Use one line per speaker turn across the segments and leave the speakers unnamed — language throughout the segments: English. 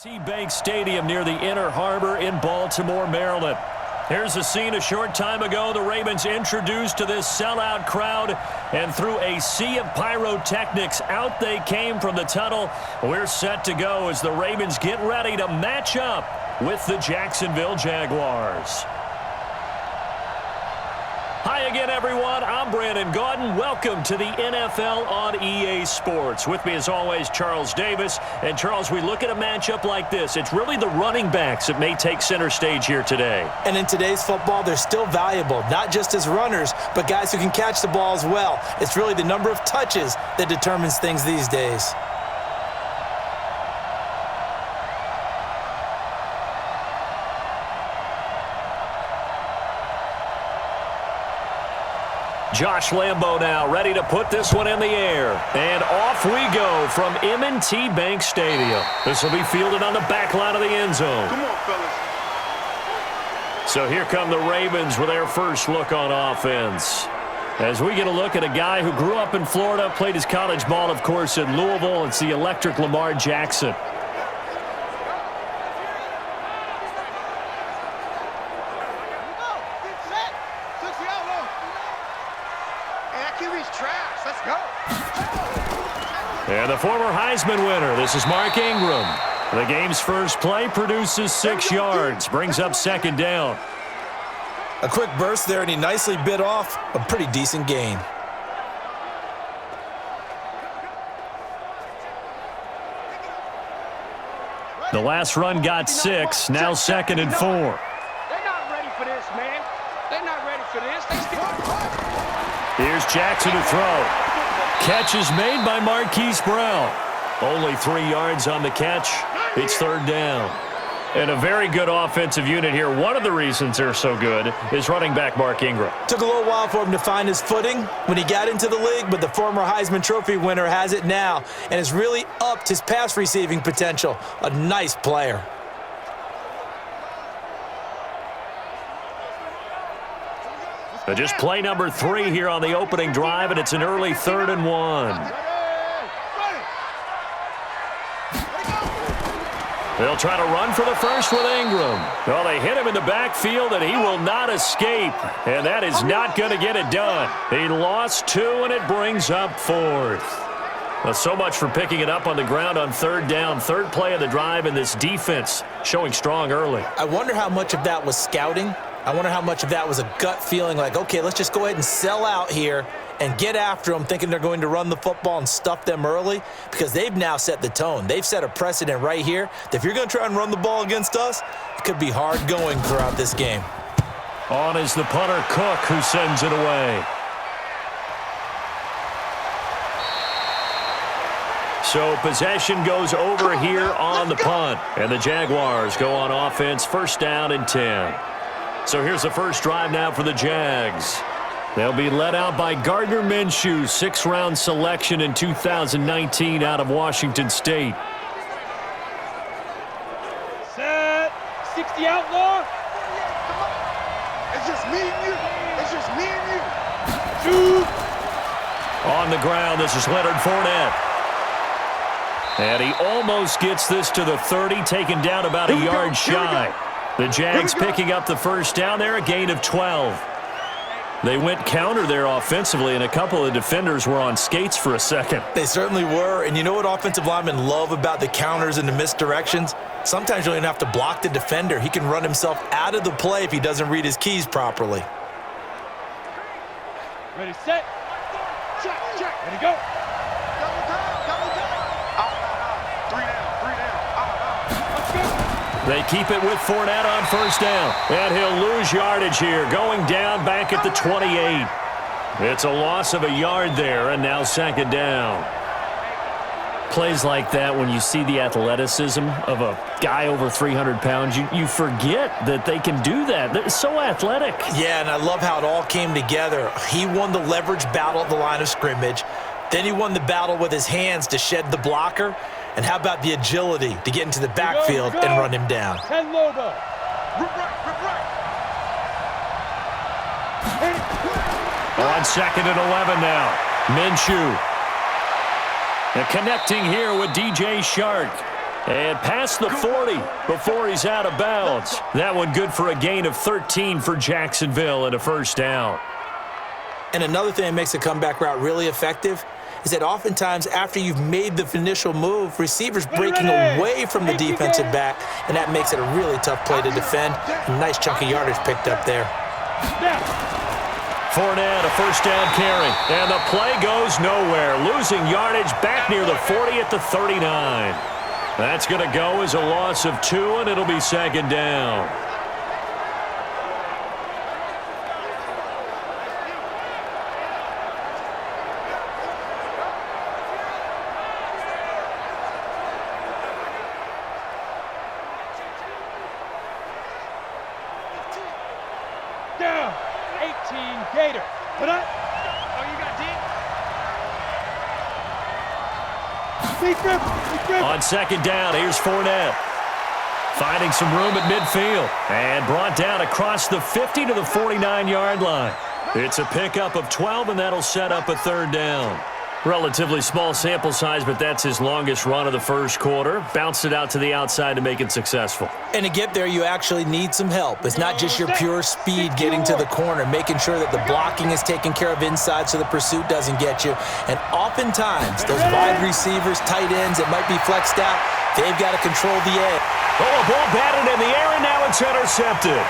Bank Stadium near the Inner Harbor in Baltimore, Maryland. Here's a scene a short time ago. The Ravens introduced to this sellout crowd, and through a sea of pyrotechnics, out they came from the tunnel. We're set to go as the Ravens get ready to match up with the Jacksonville Jaguars. Hi again, everyone. I'm Brandon Gaudin. Welcome to the NFL on EA Sports. With me, as always, Charles Davis. And, Charles, we look at a matchup like this. It's really the running backs that may take center stage here today.
And in today's football, they're still valuable, not just as runners, but guys who can catch the ball as well. It's really the number of touches that determines things these days.
Josh Lambo now ready to put this one in the air. And off we go from M&T Bank Stadium. This will be fielded on the back line of the end zone.
Come on, fellas.
So here come the Ravens with their first look on offense. As we get a look at a guy who grew up in Florida, played his college ball, of course, in Louisville. It's the electric Lamar Jackson. And the former Heisman winner, this is Mark Ingram. The game's first play produces 6 yards, brings up second down.
A quick burst there, and he nicely bit off a pretty decent gain.
The last run got 6, now 2nd and 4.
They're not ready for this, man. They're not ready for this.
Here's Jackson to throw. Catch is made by Marquise Brown. Only 3 yards on the catch. It's third down. And a very good offensive unit here. One of the reasons they're so good is running back Mark Ingram.
Took a little while for him to find his footing when he got into the league, but the former Heisman Trophy winner has it now and has really upped his pass receiving potential. A nice player.
Just play number 3 here on the opening drive, and it's an early 3rd and 1. They'll try to run for the first with Ingram. Well, they hit him in the backfield, and he will not escape. And that is not going to get it done. He lost 2, and it brings up 4th. Well, so much for picking it up on the ground on third down. Third play of the drive, and this defense showing strong early.
I wonder how much of that was scouting. I wonder how much of that was a gut feeling like, okay, let's just go ahead and sell out here and get after them, thinking they're going to run the football and stuff them early, because they've now set the tone. They've set a precedent right here that if you're going to try and run the ball against us, it could be hard going throughout this game.
On is the punter, Cook, who sends it away. So possession goes over here on the punt, and the Jaguars go on offense, first down and 10. So here's the first drive now for the Jags. They'll be led out by Gardner Minshew, 6th-round selection in 2019 out of Washington State.
Set. 60 outlaw.
It's just me and you. It's just me and you.
Shoot.
On the ground, this is Leonard Fournette. And he almost gets this to the 30, taken down about a yard shy. The Jags picking up the first down there, a gain of 12. They went counter there offensively, and a couple of defenders were on skates for a second.
They certainly were, and you know what offensive linemen love about the counters and the misdirections? Sometimes you don't even have to block the defender. He can run himself out of the play if he doesn't read his keys properly.
Ready, set. Check, check. Ready, go.
They keep it with Fournette on first down. And he'll lose yardage here, going down back at the 28. It's a loss of a yard there, and now second down. Plays like that, when you see the athleticism of a guy over 300 pounds, you forget that they can do that. They're so athletic.
Yeah, and I love how it all came together. He won the leverage battle at the line of scrimmage. Then he won the battle with his hands to shed the blocker. And how about the agility to get into the backfield and run him down?
10 Logo.
On 2nd and 11 now. Minshew. And connecting here with DJ Shark. And past the 40 before he's out of bounds. That one good for a gain of 13 for Jacksonville and a first down.
And another thing that makes a comeback route really effective is that oftentimes after you've made the initial move, receivers breaking away from the defensive back, and that makes it a really tough play to defend. A nice chunk of yardage picked up there.
Fournette, a first down carry, and the play goes nowhere. Losing yardage back near the 40 at the 39. That's going to go as a loss of 2, and it'll be second down.
Down. 18 Gator. Put up. Oh, you got deep.
On second down, here's Fournette. Finding some room at midfield. And brought down across the 50 to the 49-yard line. It's a pickup of 12, and that'll set up a third down. Relatively small sample size, but that's his longest run of the first quarter. Bounced it out to the outside to make it successful.
And to get there, you actually need some help. It's not just your pure speed getting to the corner, making sure that the blocking is taken care of inside so the pursuit doesn't get you. And oftentimes, those wide receivers, tight ends that might be flexed out, they've got to control the edge.
Oh, a ball batted in the air, and now it's intercepted.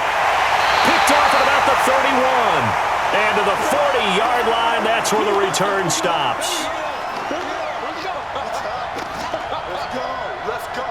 Picked off at about the 31. And to the 40-yard line, that's where the return stops.
Let's go.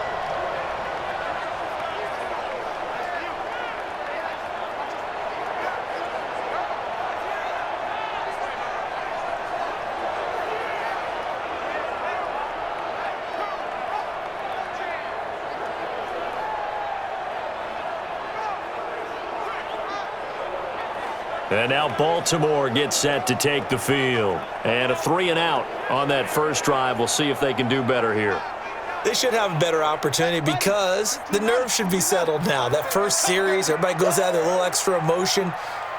And now Baltimore gets set to take the field. And a 3-and-out on that first drive. We'll see if they can do better here.
They should have a better opportunity because the nerves should be settled now. That first series, everybody goes out with a little extra emotion.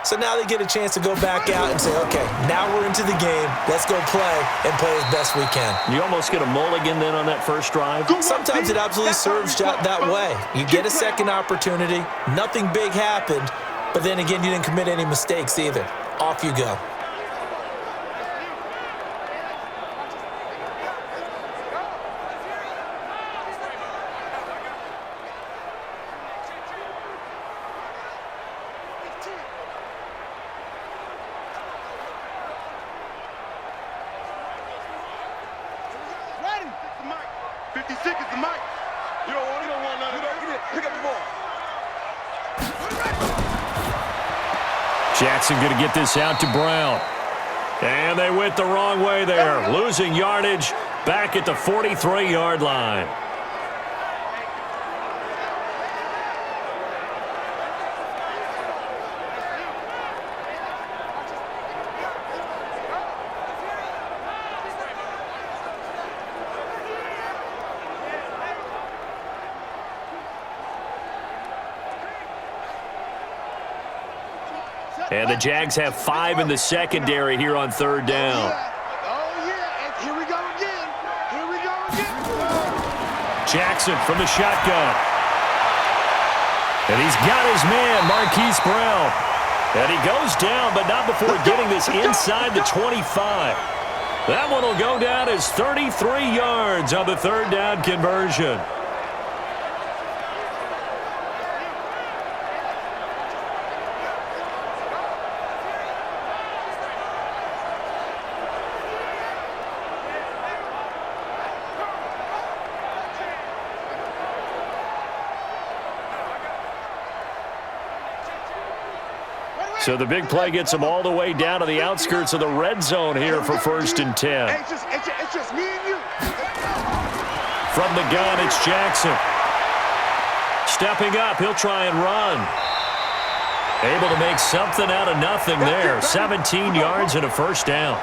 So now they get a chance to go back out and say, okay, now we're into the game. Let's go play and play as best we can.
You almost get a mulligan then on that first drive?
Sometimes it absolutely serves that way. You get a second opportunity. Nothing big happened. But then again, you didn't commit any mistakes either. Off you go.
Ready? 56 is the mic. You don't want none of that. Pick up the ball.
Jackson going to get this out to Brown. And they went the wrong way there. Losing yardage back at the 43-yard line. And the Jags have 5 in the secondary here on third down.
Oh, yeah. And here we go again. Here we go again.
Jackson from the shotgun. And he's got his man, Marquise Brown. And he goes down, but not before getting this inside the 25. That one will go down as 33 yards on the third down conversion. So the big play gets them all the way down to the outskirts of the red zone here for 1st and 10.
It's just me and you.
From the gun, it's Jackson. Stepping up, he'll try and run. Able to make something out of nothing there. 17 yards and a first down.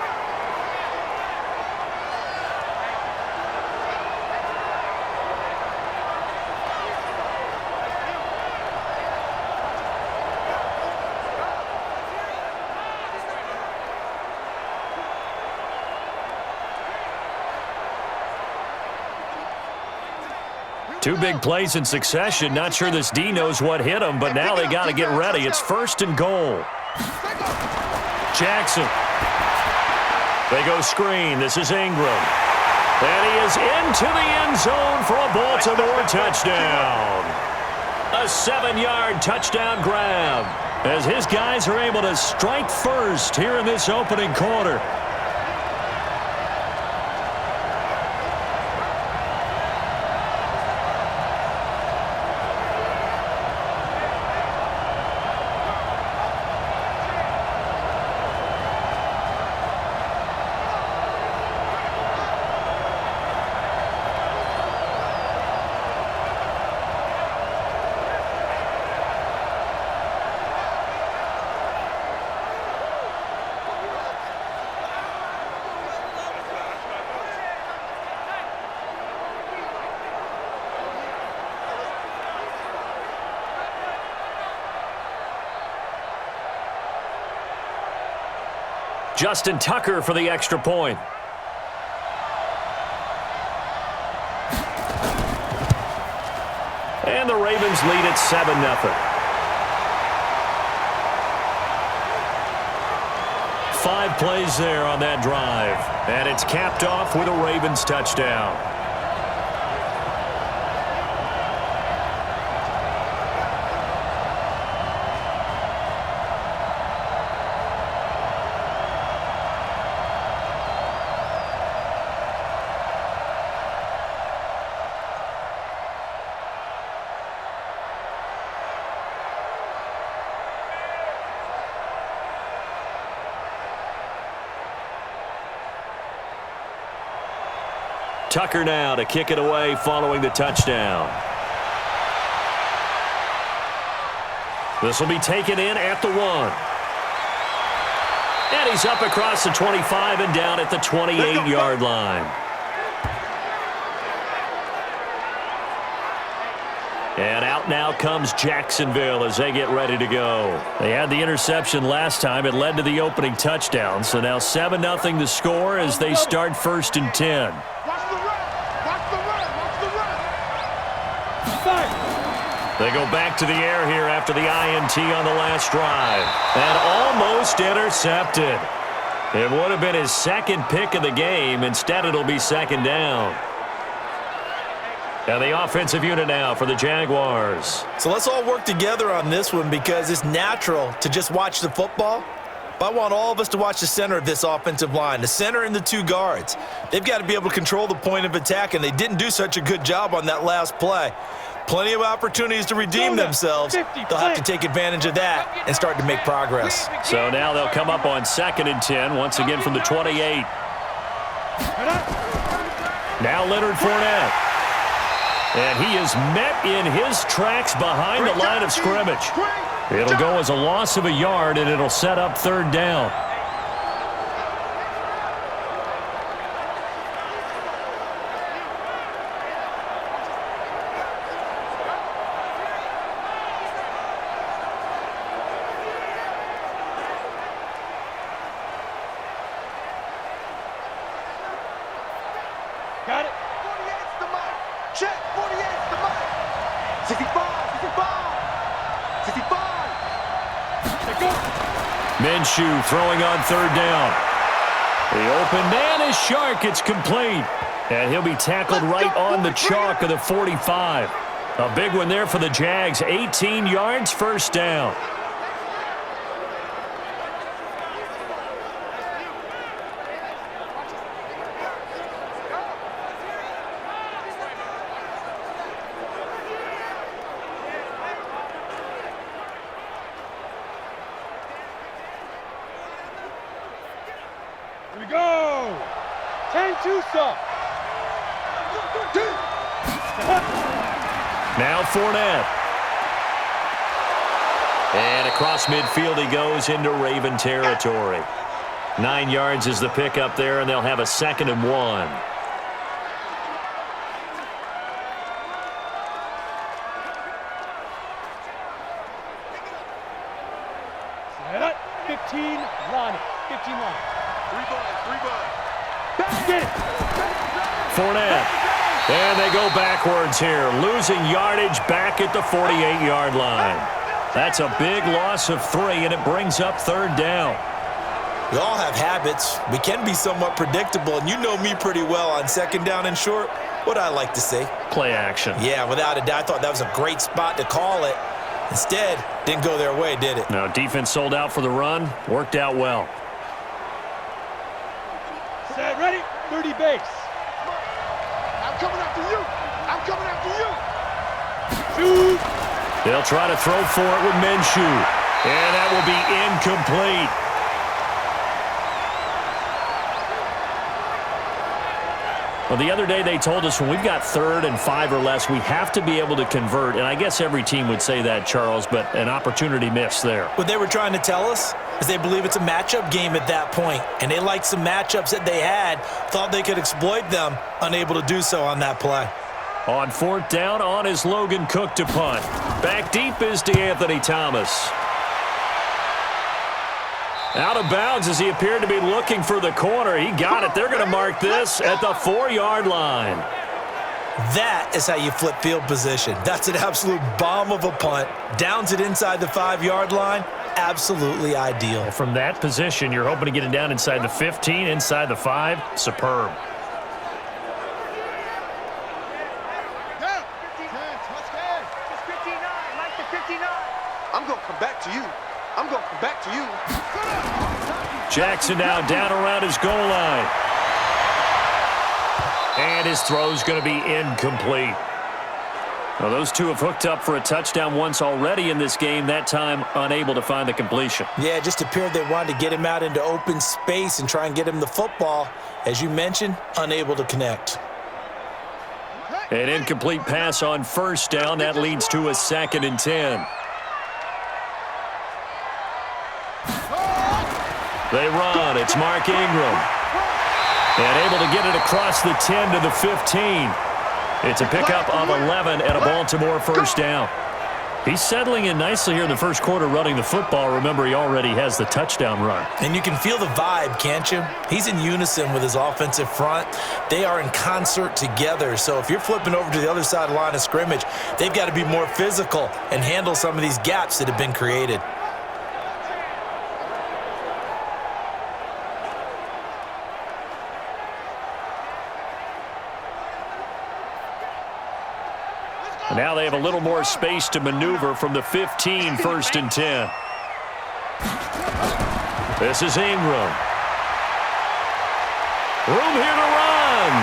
Two big plays in succession. Not sure this D knows what hit him, but now they got to get ready. It's 1st and goal. Jackson. They go screen. This is Ingram. And he is into the end zone for a Baltimore touchdown. A 7-yard touchdown grab as his guys are able to strike first here in this opening quarter. Justin Tucker for the extra point. And the Ravens lead at 7-0. 5 plays there on that drive. And it's capped off with a Ravens touchdown. Tucker now to kick it away following the touchdown. This will be taken in at the 1. And he's up across the 25 and down at the 28-yard line. And out now comes Jacksonville as they get ready to go. They had the interception last time. It led to the opening touchdown. So now 7-0 the score as they start 1st and 10. They go back to the air here after the INT on the last drive. And almost intercepted. It would have been his 2nd pick of the game. Instead, it'll be 2nd down. And the offensive unit now for the Jaguars.
So let's all work together on this one because it's natural to just watch the football. But I want all of us to watch the center of this offensive line, the center and the 2 guards. They've got to be able to control the point of attack, and they didn't do such a good job on that last play. Plenty of opportunities to redeem themselves. They'll have to take advantage of that and start to make progress.
So now they'll come up on 2nd and 10, once again from the 28. Now Leonard Fournette. And he is met in his tracks behind the line of scrimmage. It'll go as a loss of a yard, and it'll set up 3rd down.
Got it.
48's the mic. Check. 48's the mic. 65. 65. 65.
Minshew throwing on 3rd down. The open man is Shark. It's complete. And he'll be tackled right on the chalk of the 45. A big one there for the Jags. 18 yards, 1st down.
Here we go. 10-2
Now Fournette. And across midfield he goes into Raven territory. 9 yards is the pickup there, and they'll have a 2nd and 1.
Set up. 15 line. 15 line.
3 buds.
Get it.
Fournette. And they go backwards here, losing yardage back at the 48-yard line. That's a big loss of 3, and it brings up 3rd down.
We all have habits. We can be somewhat predictable, and you know me pretty well on 2nd down and short. What I like to say?
Play action.
Yeah, without a doubt. I thought that was a great spot to call it. Instead, didn't go their way, did it?
No, defense sold out for the run. Worked out well.
Set, ready, 30 base.
I'm coming after you. I'm coming after you.
Shoot.
They'll try to throw for it with Minshew. And that will be incomplete. Well, the other day they told us when we've got 3rd and 5 or less, we have to be able to convert. And I guess every team would say that, Charles, but an opportunity missed there.
What they were trying to tell us is they believe it's a matchup game at that point, and they liked some matchups that they had, thought they could exploit them, unable to do so on that play.
On 4th down, on is Logan Cook to punt. Back deep is DeAnthony Thomas. Out of bounds as he appeared to be looking for the corner. He got it. They're going to mark this at the 4-yard line.
That is how you flip field position. That's an absolute bomb of a punt. Downs it inside the 5-yard line. Absolutely ideal.
From that position, you're hoping to get it down inside the 15, inside the 5. Superb.
I'm going to come back to you. I'm going to come back to you.
Jackson now down around his goal line. And his throw's going to be incomplete. Well, those two have hooked up for a touchdown once already in this game, that time unable to find the completion.
Yeah, it just appeared they wanted to get him out into open space and try and get him the football. As you mentioned, unable to connect.
An incomplete pass on 1st down. That leads to a 2nd and 10. They run. It's Mark Ingram. And able to get it across the 10 to the 15. It's a pickup of 11 and a Baltimore 1st down. He's settling in nicely here in the 1st quarter running the football. Remember, he already has the touchdown run.
And you can feel the vibe, can't you? He's in unison with his offensive front. They are in concert together. So if you're flipping over to the other side of the line of scrimmage, they've got to be more physical and handle some of these gaps that have been created.
Now they have a little more space to maneuver from the 15, 1st and 10. This is Ingram. Room here to run.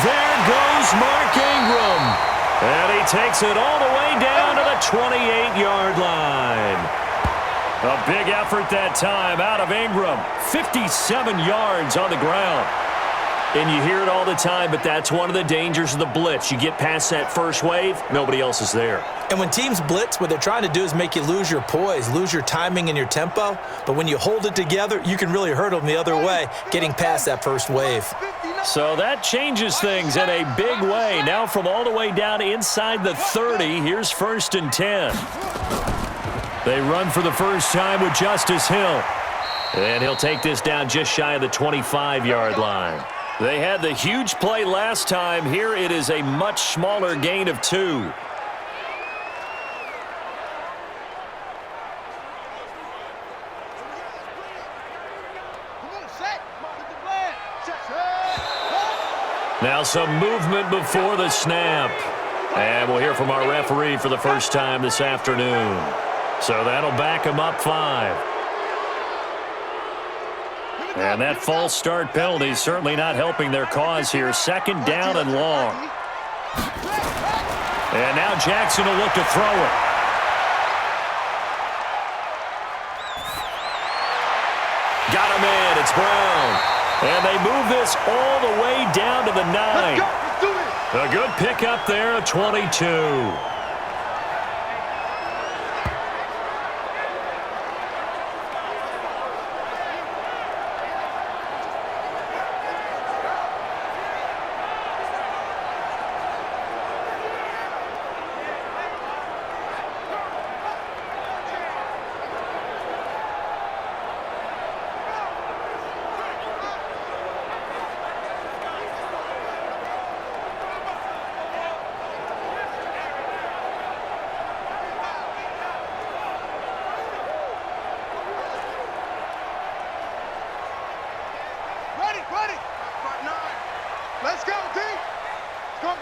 There goes Mark Ingram. And he takes it all the way down to the 28-yard line. A big effort that time out of Ingram. 57 yards on the ground. And you hear it all the time, but that's one of the dangers of the blitz. You get past that first wave, nobody else is there.
And when teams blitz, what they're trying to do is make you lose your poise, lose your timing and your tempo. But when you hold it together, you can really hurt them the other way, getting past that first wave.
So that changes things in a big way. Now from all the way down inside the 30, here's 1st and 10. They run for the first time with Justice Hill. And he'll take this down just shy of the 25-yard line. They had the huge play last time. Here it is a much smaller gain of 2. Now some movement before the snap. And we'll hear from our referee for the first time this afternoon. So that'll back him up 5. And that false start penalty is certainly not helping their cause here. 2nd down and long. And now Jackson will look to throw it. Got him in. It's Brown. And they move this all the way down to the 9. A good pickup there of 22.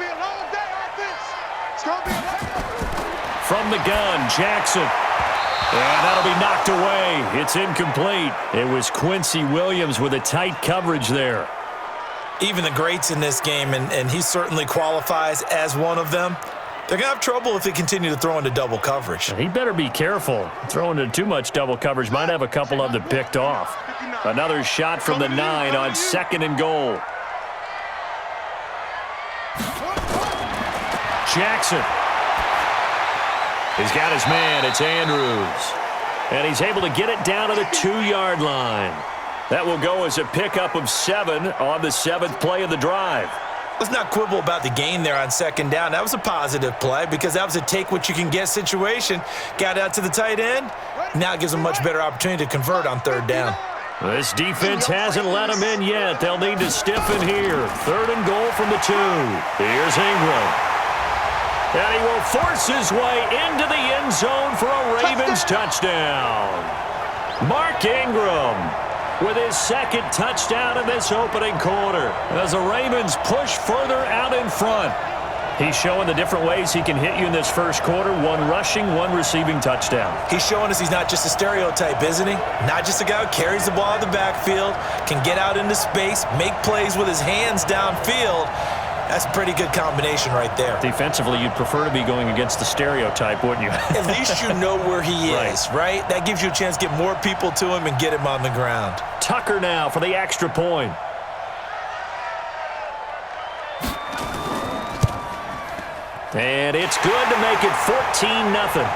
be a long day, offense. It's going to be a long day.
From the gun, Jackson. And that'll be knocked away. It's incomplete. It was Quincy Williams with a tight coverage there.
Even the greats in this game, and he certainly qualifies as one of them, they're going to have trouble if they continue to throw into double coverage.
He better be careful. Throwing into too much double coverage might have a couple of them picked off. Another shot from the 9 on 2nd and goal. Jackson. He's got his man. It's Andrews. And he's able to get it down to the 2-yard line. That will go as a pickup of 7 on the 7th play of the drive.
Let's not quibble about the gain there on 2nd down. That was a positive play because that was a take-what-you-can-get situation. Got out to the tight end. Now it gives them a much better opportunity to convert on 3rd down.
This defense hasn't let them in yet. They'll need to stiffen here. 3rd and goal from the 2. Here's Ingram. And he will force his way into the end zone for a Ravens touchdown. Mark Ingram with his 2nd touchdown in this opening quarter as the Ravens push further out in front. He's showing the different ways he can hit you in this first quarter. 1 rushing, 1 receiving touchdown.
He's showing us he's not just a stereotype, isn't he? Not just a guy who carries the ball in the backfield, can get out into space, make plays with his hands downfield. That's a pretty good combination right there.
Defensively, you'd prefer to be going against the stereotype, wouldn't you?
At least you know where he is, right? That gives you a chance to get more people to him and get him on the ground.
Tucker now for the extra point. And it's good to make it 14-0.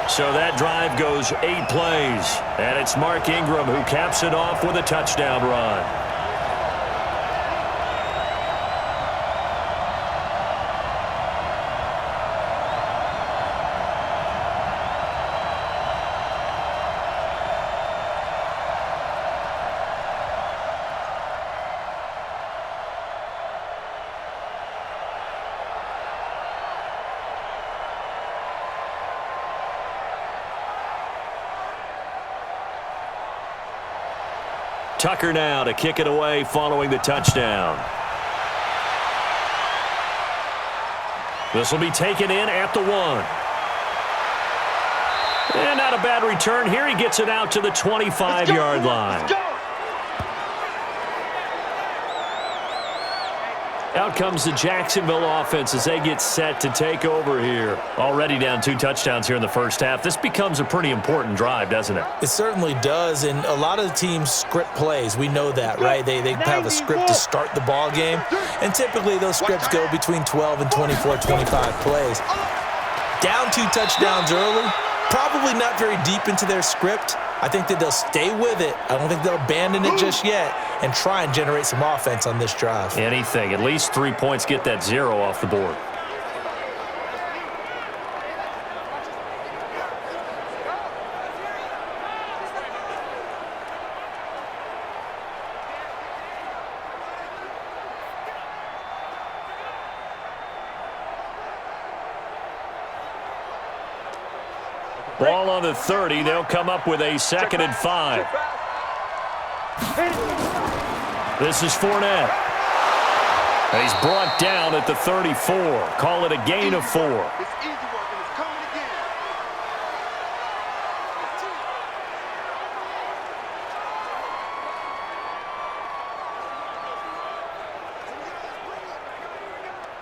So that drive goes 8 plays. And it's Mark Ingram who caps it off with a touchdown run. Tucker now to kick it away following the touchdown. This will be taken in at the 1. And not a bad return here. He gets it out to the 25-yard line. Out comes the Jacksonville offense as they get set to take over here. Already down 2 touchdowns here in the first half. This becomes a pretty important drive, doesn't it?
It certainly does, and a lot of the teams script plays. We know that, right? They have a script to start the ball game, and typically those scripts go between 12 and 24, 25 plays. Down 2 touchdowns early, probably not very deep into their script. I think that they'll stay with it. I don't think they'll abandon it just yet and try and generate some offense on this drive.
Anything. At least 3 points, get that 0 off the board. Ball on the 30. They'll come up with a 2nd and 5. This is Fournette. He's brought down at the 34. Call it a gain of 4.
It's easy work and it's coming again.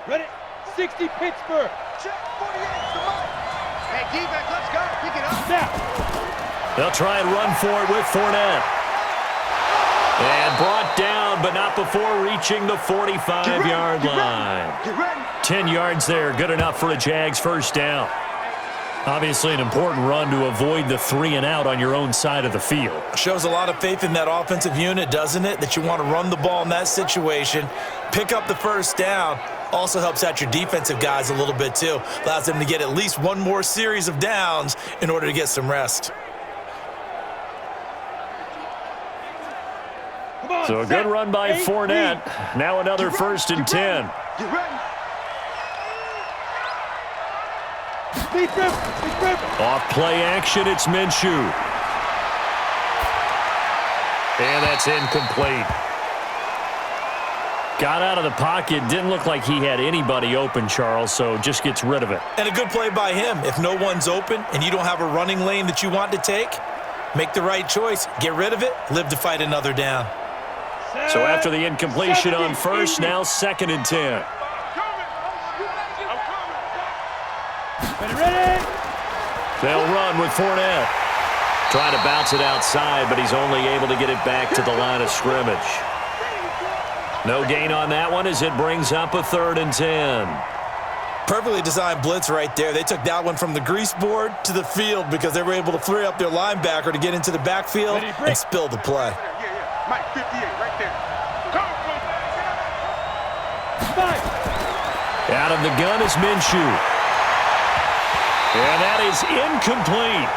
Ready? 60 Pittsburgh.
Check 48 to Mike. Hey, defense, let's go. Pick it up.
Now.
They'll try and run for it with Fournette. And brought down, but not before reaching the 45-yard line. 10 yards there, good enough for a Jags first down. Obviously an important run to avoid the 3 and out on your own side of the field.
Shows a lot of faith in that offensive unit, doesn't it? That you want to run the ball in that situation, pick up the first down. Also helps out your defensive guys a little bit too. Allows them to get at least one more series of downs in order to get some rest.
So a good run by Fournette. Now another 1st and 10. Off play action, it's Minshew. And that's incomplete. Got out of the pocket. Didn't look like he had anybody open, Charles, so just gets rid of it.
And a good play by him. If no one's open and you don't have a running lane that you want to take, make the right choice. Get rid of it. Live to fight another down.
So after the incompletion on first, now 2nd and 10.
Ready?
They'll run with Fournette. Trying to bounce it outside, but he's only able to get it back to the line of scrimmage. No gain on that one as it brings up a 3rd and 10.
Perfectly designed blitz right there. They took that one from the grease board to the field because they were able to free up their linebacker to get into the backfield and spill the play.
Yeah. Mike, 58, right there. Come.
Out of the gun is Minshew. And that is incomplete.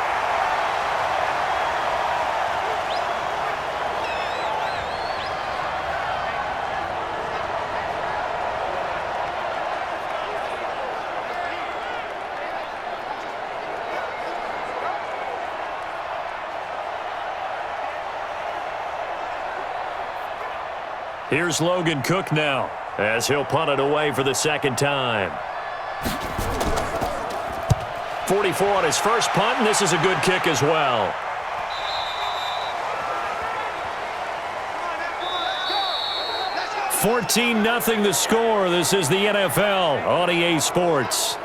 Here's Logan Cook now, as he'll punt it away for the 2nd time. 44 on his first punt, and this is a good kick as well. Let's go. 14-0 the score. This is the NFL on EA Sports.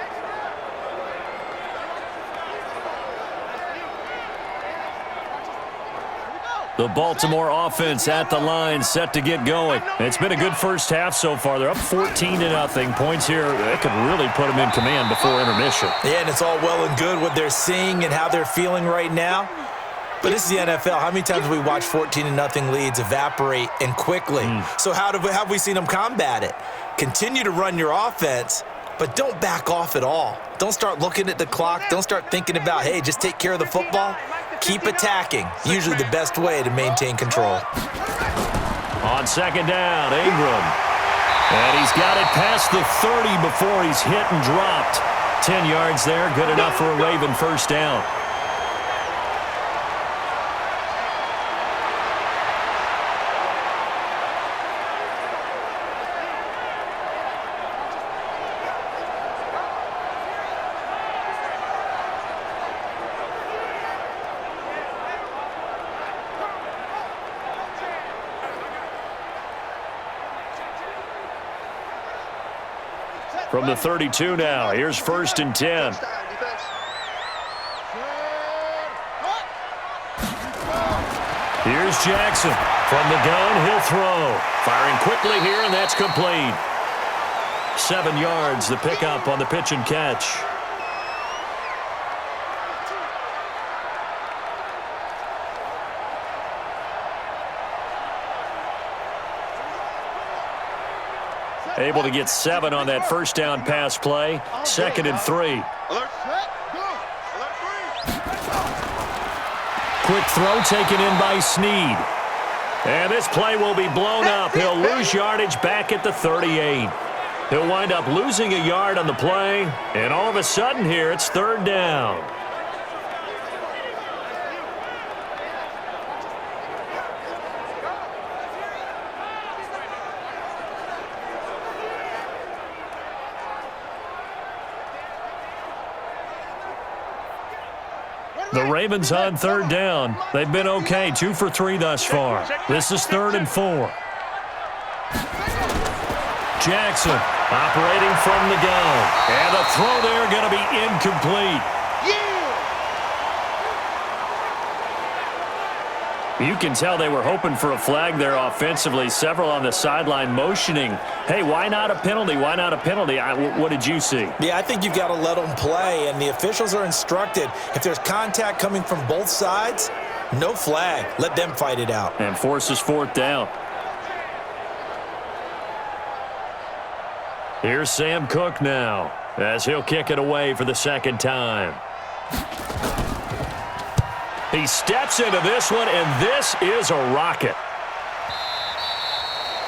The Baltimore offense at the line, set to get going. It's been a good first half so far. They're up 14-0. Points here, that could really put them in command before intermission.
Yeah, and it's all well and good what they're seeing and how they're feeling right now. But this is the NFL. How many times have we watched 14-0 leads evaporate and quickly? So how have we seen them combat it? Continue to run your offense, but don't back off at all. Don't start looking at the clock. Don't start thinking about, hey, just take care of the football. Keep attacking. Usually the best way to maintain control.
On 2nd down, Ingram. And he's got it past the 30 before he's hit and dropped. 10 yards there, good enough for a Raven first down. From the 32 now, here's 1st and 10. Here's Jackson. From the gun, he'll throw. Firing quickly here, and that's complete. 7 yards, the pickup on the pitch and catch. Able to get 7 on that first down pass play. 2nd and 3. Quick throw taken in by Snead. And this play will be blown up. He'll lose yardage back at the 38. He'll wind up losing a yard on the play. And all of a sudden here, it's 3rd down. The Ravens on 3rd down. They've been okay, 2 for 3 thus far. This is 3rd and 4. Jackson operating from the gun. And the throw there going to be incomplete. You can tell they were hoping for a flag there offensively. Several on the sideline motioning, hey, why not a penalty? Why not a penalty? What did you see?
Yeah, I think you've got to let them play, and the officials are instructed, if there's contact coming from both sides, no flag. Let them fight it out.
And forces 4th down. Here's Sam Cook now, as he'll kick it away for the 2nd time. He steps into this one, and this is a rocket.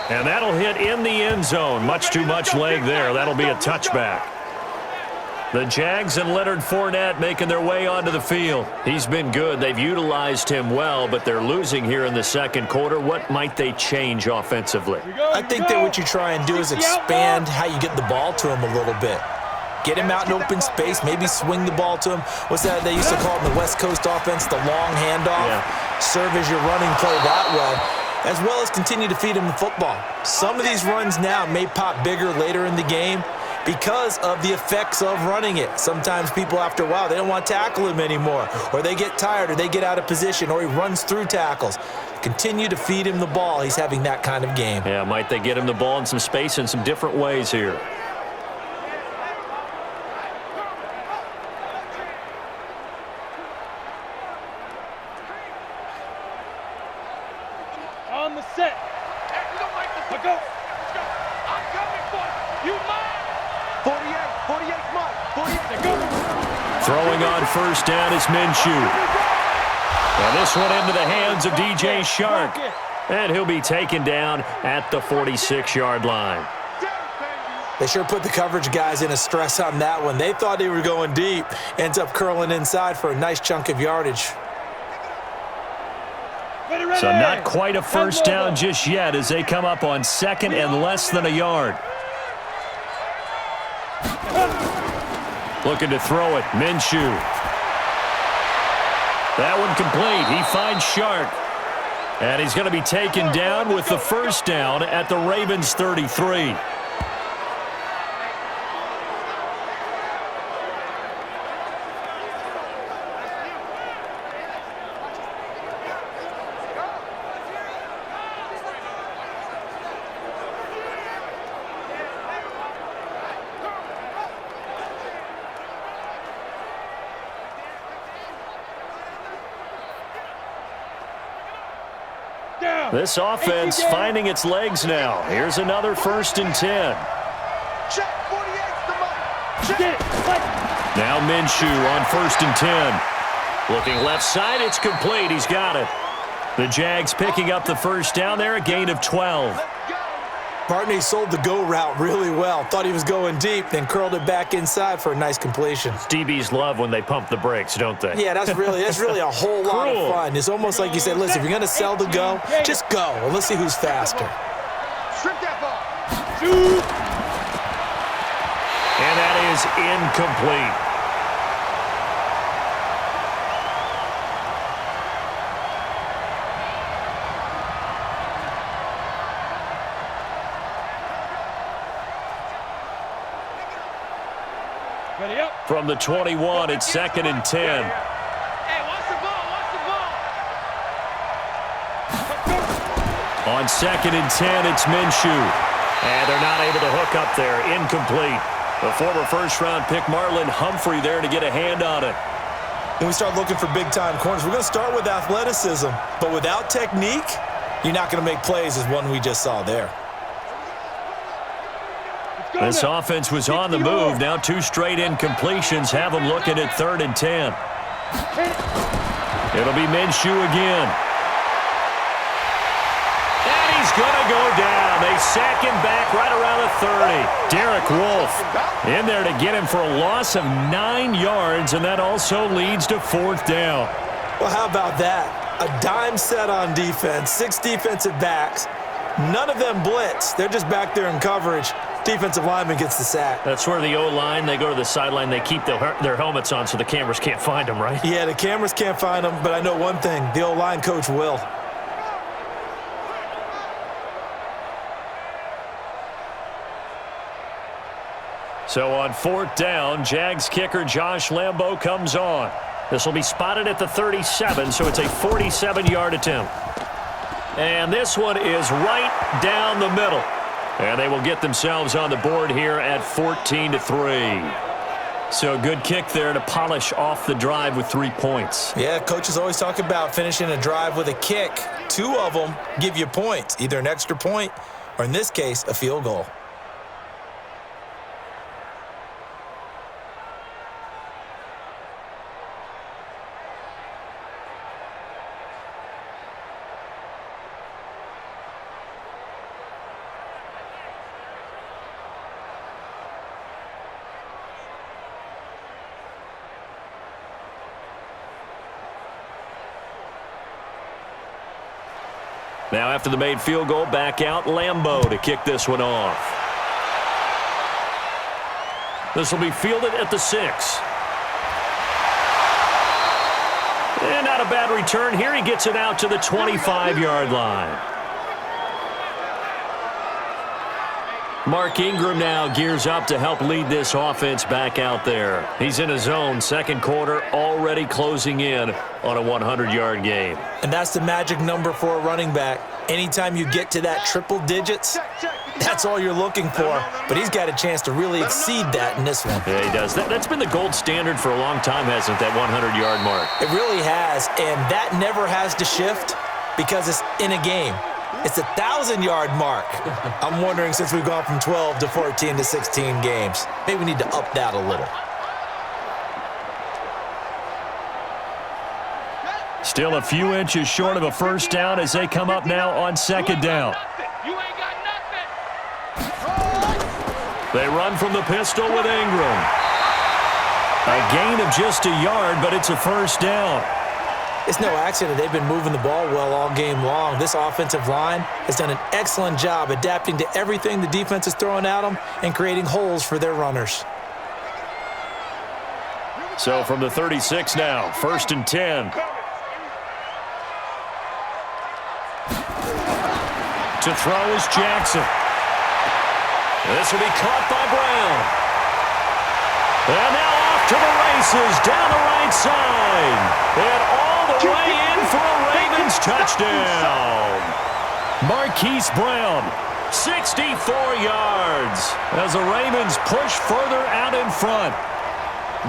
And that'll hit in the end zone. Much too much leg there. That'll be a touchback. The Jags and Leonard Fournette making their way onto the field. He's been good. They've utilized him well, but they're losing here in the second quarter. What might they change offensively?
I think that what you try and do is expand how you get the ball to him a little bit. Get him out in open space, maybe swing the ball to him. What's that they used to call it in the West Coast offense, the long handoff? Yeah. Serve as your running play that way, as well as continue to feed him the football. Some of these runs now may pop bigger later in the game because of the effects of running it. Sometimes people, after a while, they don't want to tackle him anymore, or they get tired, or they get out of position, or he runs through tackles. Continue to feed him the ball. He's having that kind of game.
Yeah, might they get him the ball in some space in some different ways here?
On the set. Let go. I'm coming for you. You mine.
48 Mike. 48.
Let go.
Throwing on first down is Minshew. And this one into the hands of DJ Shark. And he'll be taken down at the 46-yard line.
They sure put the coverage guys in a stress on that one. They thought they were going deep. Ends up curling inside for a nice chunk of yardage.
So not quite a first down just yet as they come up on second and less than a yard. Looking to throw it, Minshew. That one complete. He finds Shark. And he's going to be taken down with the first down at the Ravens 33. This offense finding its legs now. Here's another 1st and 10.
Check 48's the money.
Now Minshew on 1st and 10. Looking left side, it's complete. He's got it. The Jags picking up the first down there, a gain of 12.
Bartney sold the go route really well. Thought he was going deep, then curled it back inside for a nice completion.
DBs love when they pump the brakes, don't they?
Yeah, that's really a whole lot of fun. It's almost like you said, listen, if you're going to sell the go, just go, and let's see who's faster.
Strip that ball.
Shoot.
And that is incomplete. From the 21, it's 2nd and 10.
Hey, watch the ball,
On 2nd and 10, it's Minshew. And they're not able to hook up there. Incomplete. The former first-round pick, Marlon Humphrey, there to get a hand on it.
When we start looking for big-time corners, we're going to start with athleticism. But without technique, you're not going to make plays as one we just saw there.
This offense was on the move. Now 2 straight incompletions have them looking at 3rd and 10. It'll be Minshew again. And he's going to go down. They sack him back right around the 30. Derek Wolfe in there to get him for a loss of 9 yards, and that also leads to 4th down.
Well, how about that? A dime set on defense, 6 defensive backs. None of them blitz. They're just back there in coverage. Defensive lineman gets the sack.
That's where the O-line, they go to the sideline, they keep their helmets on so the cameras can't find them, right?
Yeah, the cameras can't find them, but I know one thing, the O-line coach will.
So on 4th down, Jags kicker Josh Lambo comes on. This will be spotted at the 37, so it's a 47-yard attempt. And this one is right down the middle. And they will get themselves on the board here at 14-3. So a good kick there to polish off the drive with 3 points.
Yeah, coaches always talk about finishing a drive with a kick. 2 of them give you points, either an extra point or, in this case, a field goal.
Now after the made field goal, back out Lambeau to kick this one off. This will be fielded at the 6. And not a bad return here. He gets it out to the 25-yard line. Mark Ingram now gears up to help lead this offense back out there. He's in his own second quarter, already closing in on a 100-yard game.
And that's the magic number for a running back. Anytime you get to that triple digits, that's all you're looking for. But he's got a chance to really exceed that in this one.
Yeah, he does. That's been the gold standard for a long time, hasn't it, that 100-yard mark?
It really has, and that never has to shift because it's in a game. It's a 1,000-yard mark. I'm wondering, since we've gone from 12 to 14 to 16 games, maybe we need to up that a little.
Still a few inches short of a first down as they come up now on second down.
You ain't got nothing.
They run from the pistol with Ingram. A gain of just a yard, but it's a first down.
It's no accident they've been moving the ball well all game long. This offensive line has done an excellent job adapting to everything the defense is throwing at them and creating holes for their runners.
So from the 36 now, 1st and 10. To throw is Jackson. This will be caught by Brown. And now off to the races down the right side. And all the way in for a Ravens touchdown. Marquise Brown, 64 yards as the Ravens push further out in front.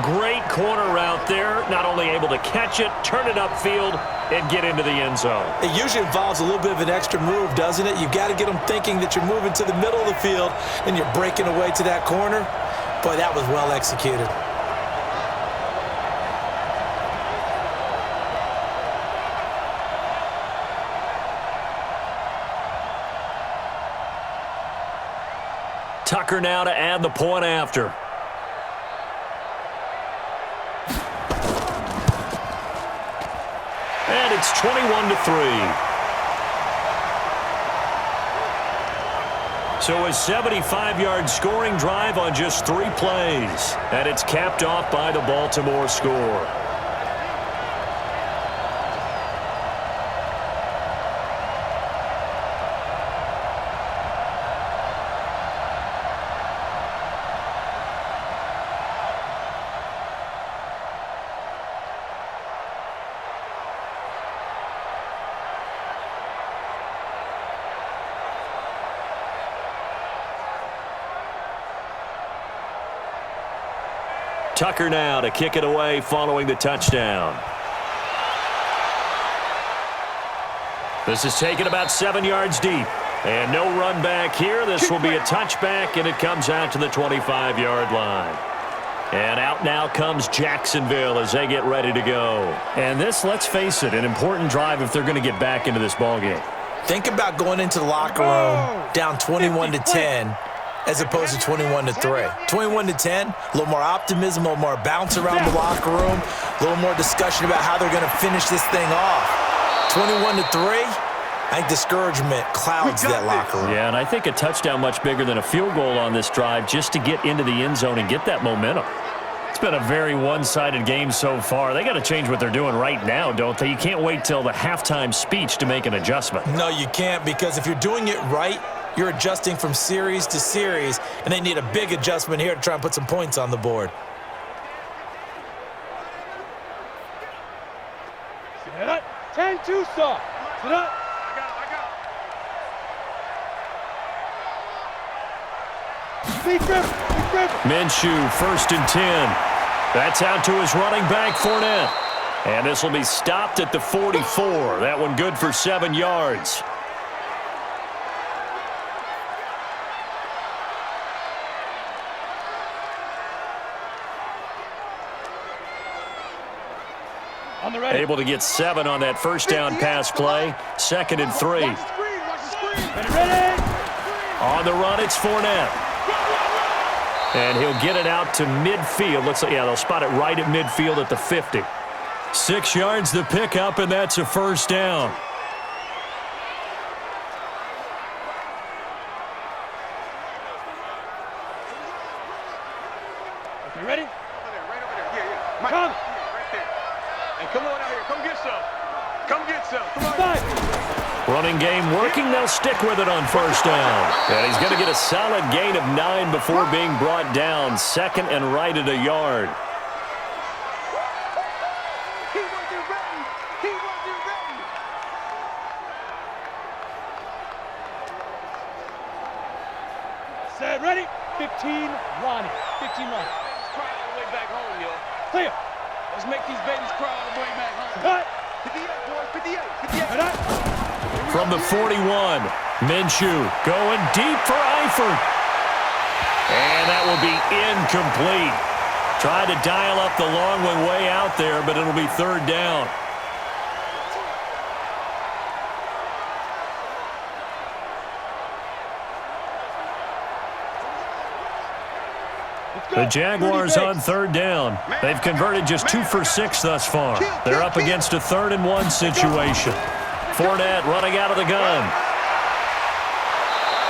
Great corner route there. Not only able to catch it, turn it upfield, and get into the end zone.
It usually involves a little bit of an extra move, doesn't it? You've got to get them thinking that you're moving to the middle of the field and you're breaking away to that corner. Boy, that was well executed.
Tucker now to add the point after. And it's 21-3. So a 75-yard scoring drive on just 3 plays. And it's capped off by the Baltimore score. Tucker now to kick it away following the touchdown. This is taken about 7 yards deep. And no run back here. This will be a touchback, and it comes out to the 25-yard line. And out now comes Jacksonville as they get ready to go. And this, let's face it, an important drive if they're going to get back into this ballgame.
Think about going into the locker room down 21-10. As opposed to 21-3. 21-10, a little more optimism, a little more bounce around the locker room, a little more discussion about how they're going to finish this thing off. 21-3, I think discouragement clouds that locker room.
Yeah, and I think a touchdown much bigger than a field goal on this drive just to get into the end zone and get that momentum. It's been a very one-sided game so far. They got to change what they're doing right now, don't they? You can't wait till the halftime speech to make an adjustment.
No, you can't, because if you're doing it right, you're adjusting from series to series, and they need a big adjustment here to try and put some points on the board.
Set up. 10-2 soft. Set up. Big River.
Minshew, 1st and 10. That's out to his running back, Fournette. And this will be stopped at the 44. That one good for 7 yards. Able to get 7 on that first down pass play. 2nd and 3. On the run, it's Fournette. And he'll get it out to midfield. Looks like, yeah, they'll spot it right at midfield at the 50. 6 yards the pickup, and that's a first down.
You ready?
Right over there. Yeah. Mike,
Come.
right there. And come on out here. Come get some. Come get some. Come on.
Five.
Running game working. They'll stick with it on first down. And he's going to get a solid gain of 9 before being brought down. Second and right at a yard.
He wasn't ready. He wasn't ready.
Set, ready? 15, Ronnie. 15, Ronnie.
Cry all the way back home, yo.
Clear.
Let's make these babies cry all the way back home.
Cut.
58, boys. 58. 58.
Cut up.
From the 41, Minshew going deep for Eifert. And that will be incomplete. Tried to dial up the long one way out there, but it'll be third down. The Jaguars on third down. They've converted just 2 for 6 thus far. They're up against a 3rd and 1 situation. Fournette running out of the gun.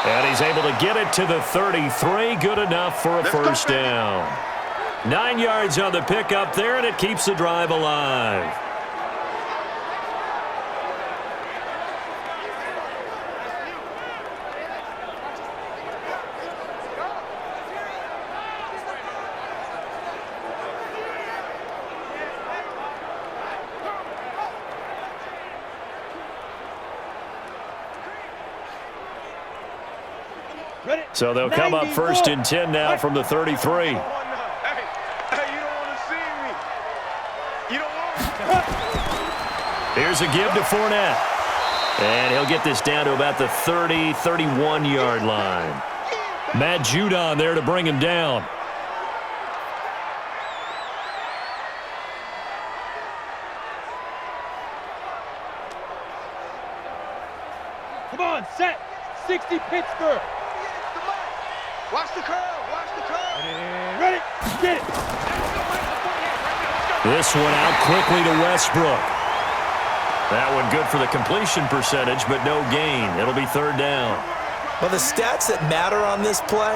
And he's able to get it to the 33. Good enough for a first down. 9 yards on the pickup there, and it keeps the drive alive.
Ready?
So they'll come up 1st and 10 now from the 33.
Hey, you don't want to see me. You don't want me.
Here's a give to Fournette. And he'll get this down to about the 30, 31-yard line. Matt Judon there to bring him down.
Come on, set. 60 Pittsburgh.
Watch the curl. Watch the curl.
Ready? Get it.
This one out quickly to Westbrook. That one good for the completion percentage, but no gain. It'll be third down.
Well, the stats that matter on this play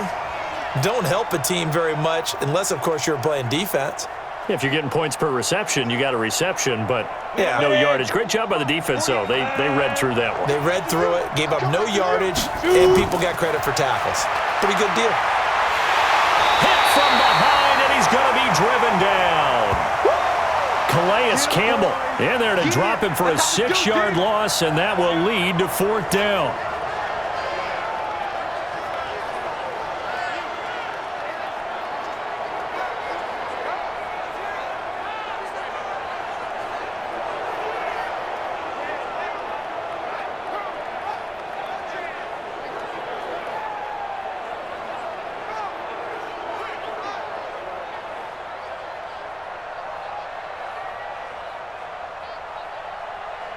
don't help a team very much unless, of course, you're playing defense.
If you're getting points per reception, you got a reception, but
Yeah.
no yardage. Great job by the defense, though. They read through that one.
They read through it, gave up no yardage, and people got credit for tackles. Pretty good deal.
Hit from behind, and he's going to be driven down. Calais Campbell in there to drop him for a 6-yard loss, and that will lead to fourth down.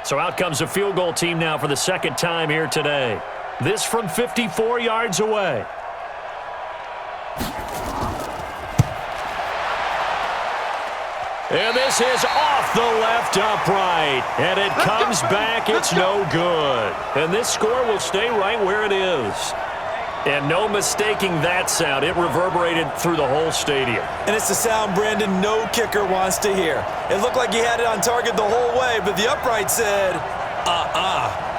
So out comes a field goal team now for the second time here today. This from 54 yards away. And this is off the left upright. And it comes back. It's no good. And this score will stay right where it is. And no mistaking that sound. It reverberated through the whole stadium.
And it's the sound Brandon no kicker wants to hear. It looked like he had it on target the whole way, but the upright said,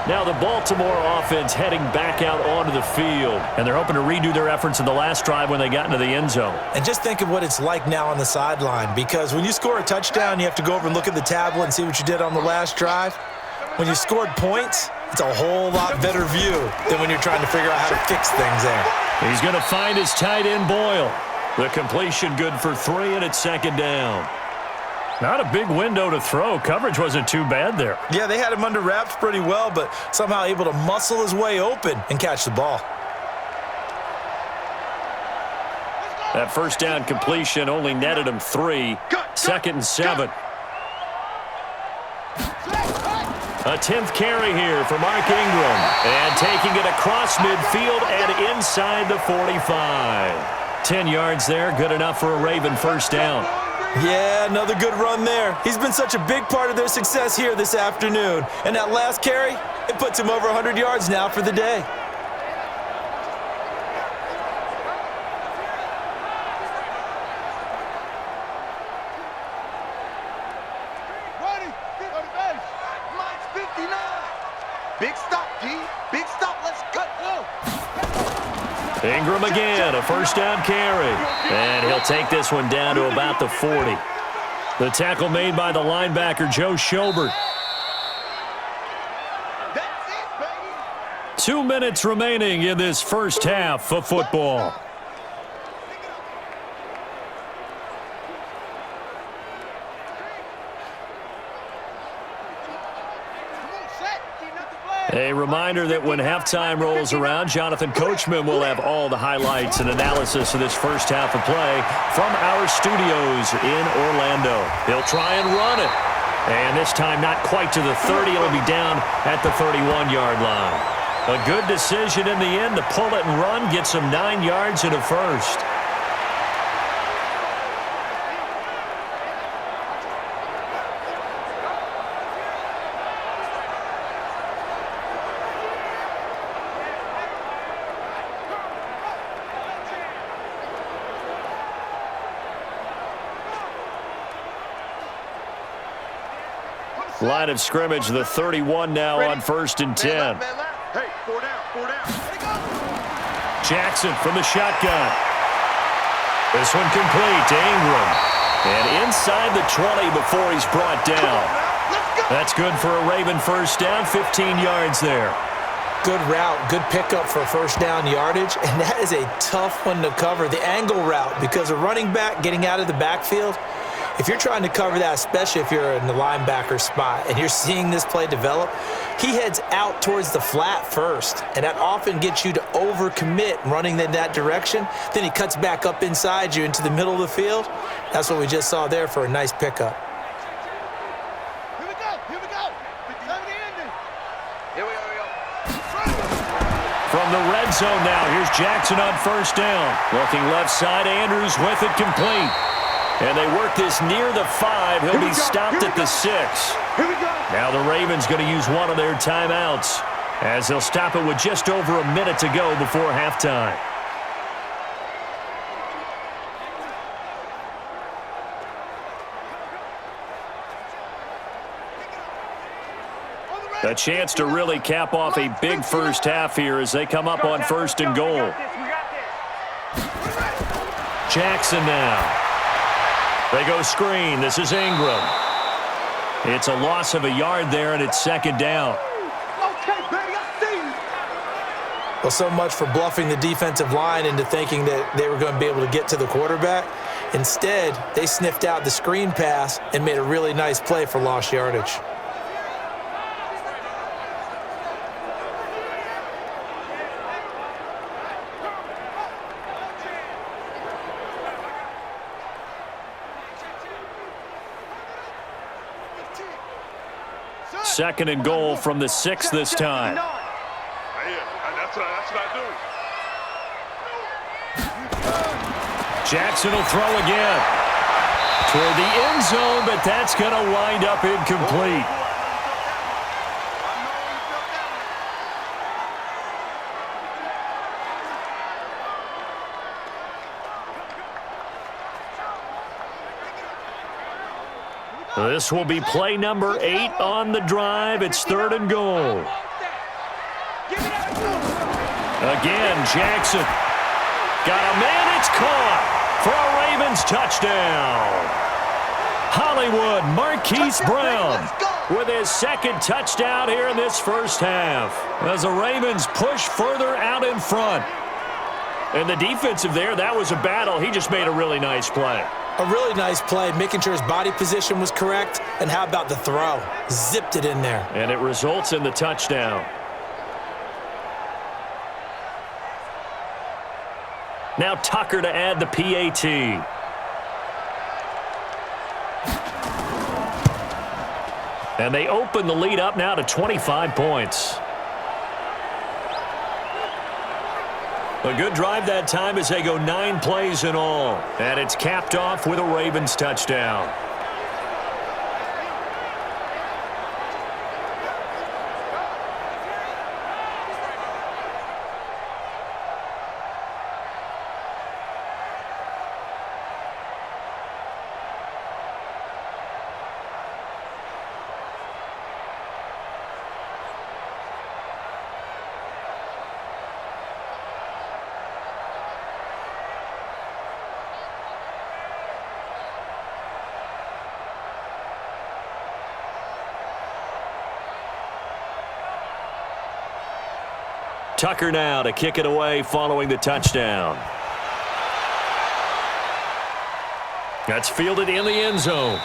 Now the Baltimore offense heading back out onto the field. And they're hoping to redo their efforts in the last drive when they got into the end zone.
And just think of what it's like now on the sideline, because when you score a touchdown, you have to go over and look at the tablet and see what you did on the last drive. When you scored points, it's a whole lot better view than when you're trying to figure out how to fix things there.
He's going to find his tight end, Boyle. The completion good for 3, and it's second down. Not a big window to throw. Coverage wasn't too bad there.
Yeah, they had him under wraps pretty well, but somehow able to muscle his way open and catch the ball.
That first down completion only netted him 3. Second and 7. A 10th carry here for Mark Ingram. And taking it across midfield and inside the 45. 10 yards there, good enough for a Raven first down.
Yeah, another good run there. He's been such a big part of their success here this afternoon. And that last carry, it puts him over 100 yards now for the day.
Ingram again, a first down carry. And he'll take this one down to about the 40. The tackle made by the linebacker, Joe Schobert. 2 minutes remaining in this first half of football. A reminder that when halftime rolls around, Jonathan Coachman will have all the highlights and analysis of this first half of play from our studios in Orlando. He'll try and run it. And this time not quite to the 30. It'll be down at the 31-yard line. A good decision in the end to pull it and run, get some 9 yards and a first. Line of scrimmage, the 31 now on 1st and 10.
Hey, 4 down.
Jackson from the shotgun. This one complete to Ingram. And inside the 20 before he's brought down. That's good for a Raven first down, 15 yards there.
Good route, good pickup for first down yardage, and that is a tough one to cover, the angle route, because a running back getting out of the backfield, if you're trying to cover that, especially if you're in the linebacker spot and you're seeing this play develop, he heads out towards the flat first, and that often gets you to overcommit running in that direction. Then he cuts back up inside you into the middle of the field. That's what we just saw there for a nice pickup.
Here we go.
From the red zone now, here's Jackson on first down. Looking left side, Andrews with it complete. And they work this near the 5. He'll be stopped at the 6. Now the Ravens going to use one of their timeouts as they'll stop it with just over a minute to go before halftime. A chance to really cap off a big first half here as they come up on 1st and goal. Jackson now. They go screen. This is Ingram. It's a loss of a yard there, and it's 2nd down.
Well, so much for bluffing the defensive line into thinking that they were going to be able to get to the quarterback. Instead, they sniffed out the screen pass and made a really nice play for lost yardage.
Second and goal from the 6 this time.
That's what I do.
Jackson will throw again. Toward the end zone, but that's going to wind up incomplete. This will be play number 8 on the drive. It's 3rd and goal. Again, Jackson. Got a man. It's caught for a Ravens touchdown. Hollywood Marquise Brown with his 2nd touchdown here in this first half as the Ravens push further out in front. And the defensive there, that was a battle. He just made a really nice play.
A really nice play, making sure his body position was correct. And how about the throw? Zipped it in there.
And it results in the touchdown. Now Tucker to add the PAT. And they open the lead up now to 25 points. A good drive that time as they go 9 plays in all. And it's capped off with a Ravens touchdown. Tucker now to kick it away following the touchdown. That's fielded in the end zone.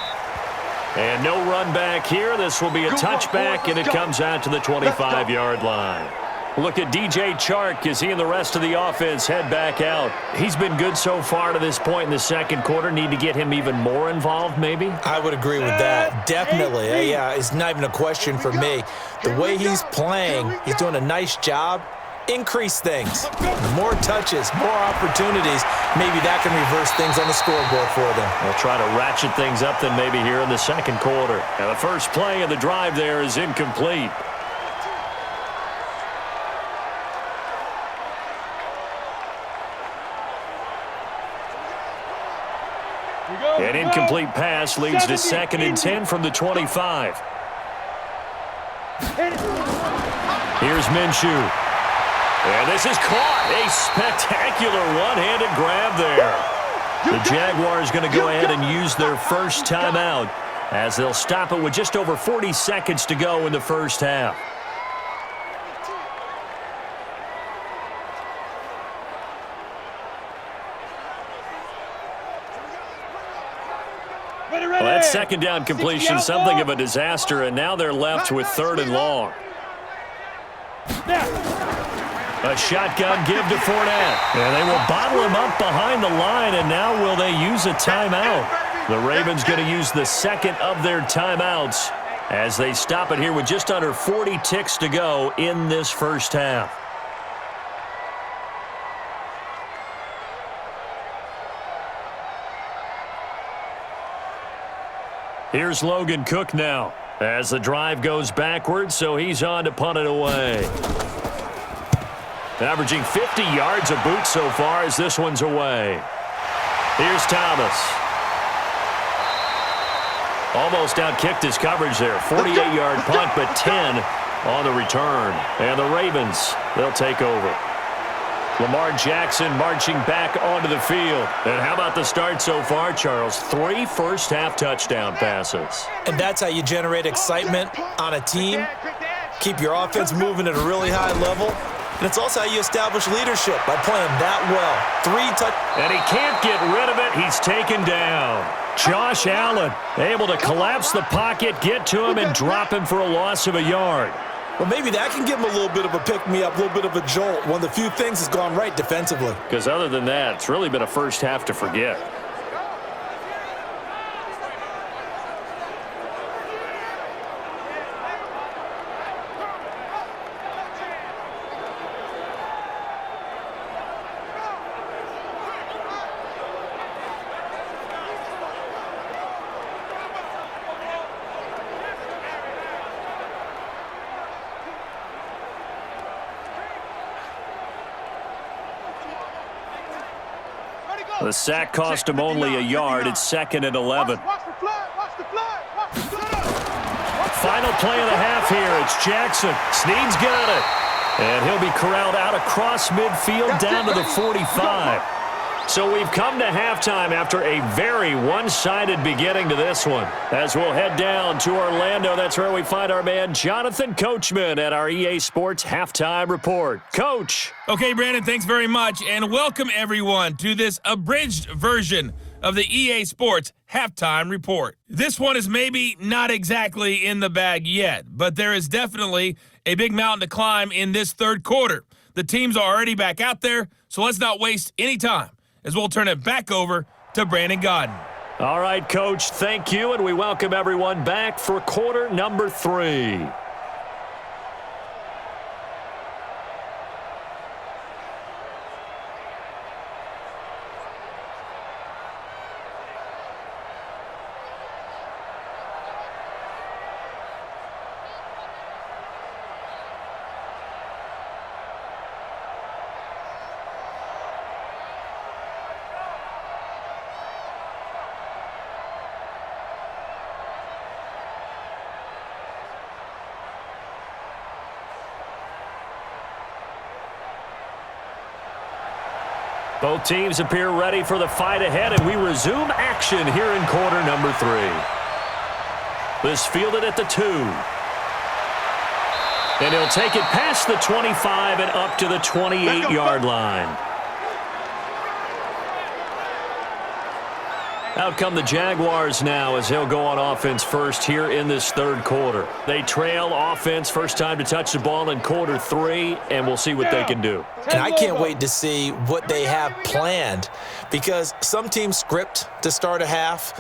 And no run back here. This will be a touchback, and it comes out to the 25-yard line. Look at DJ Chark as he and the rest of the offense head back out. He's been good so far to this point in the second quarter. Need to get him even more involved, maybe?
I would agree with that. Definitely. Yeah, it's not even a question for me. The way he's playing, he's doing a nice job. Increase things. More touches, more opportunities. Maybe that can reverse things on the scoreboard for them.
They'll try to ratchet things up then maybe here in the second quarter. And the first play of the drive there is incomplete. An incomplete pass leads to 2nd and 10 from the 25. Here's Minshew. And this is caught. A spectacular one-handed grab there. The Jaguars going to go ahead and use their first timeout as they'll stop it with just over 40 seconds to go in the first half. Well, that second down completion, something of a disaster, and now they're left with 3rd and long. A shotgun give to Fournette. And they will bottle him up behind the line, and now will they use a timeout? The Ravens going to use the second of their timeouts as they stop it here with just under 40 ticks to go in this first half. Here's Logan Cook now as the drive goes backwards, so he's on to punt it away. Averaging 50 yards a boot so far as this one's away. Here's Thomas. Almost outkicked his coverage there. 48-yard punt, but 10 on the return. And the Ravens, they'll take over. Lamar Jackson marching back onto the field. And how about the start so far, Charles? 3 first-half touchdown passes.
And that's how you generate excitement on a team. Keep your offense moving at a really high level. And it's also how you establish leadership, by playing that well. 3 touchdowns.
And he can't get rid of it. He's taken down. Josh Allen able to collapse the pocket, get to him, and drop him for a loss of a yard.
Well, maybe that can give him a little bit of a pick-me-up, a little bit of a jolt. One of the few things that's gone right defensively.
Because other than that, it's really been a first half to forget. The sack cost him only a yard. It's 2nd and 11. Final play of the half here. It's Jackson. Snead's got it. And he'll be corralled out across midfield down to the 45. So we've come to halftime after a very one-sided beginning to this one. As we'll head down to Orlando, that's where we find our man Jonathan Coachman at our EA Sports Halftime Report. Coach.
Okay, Brandon, thanks very much, and welcome everyone to this abridged version of the EA Sports Halftime Report. This one is maybe not exactly in the bag yet, but there is definitely a big mountain to climb in this third quarter. The teams are already back out there, so let's not waste any time, as we'll turn it back over to Brandon Godden.
All right, Coach, thank you, and we welcome everyone back for quarter number 3. Both teams appear ready for the fight ahead, and we resume action here in quarter number 3. This fielded at the 2. And he'll take it past the 25 and up to the 28-yard line. Out come the Jaguars now as he'll go on offense first here in this third quarter. They trail offense, first time to touch the ball in quarter 3, and we'll see what they can do.
And I can't wait to see what they have planned, because some teams script to start a half.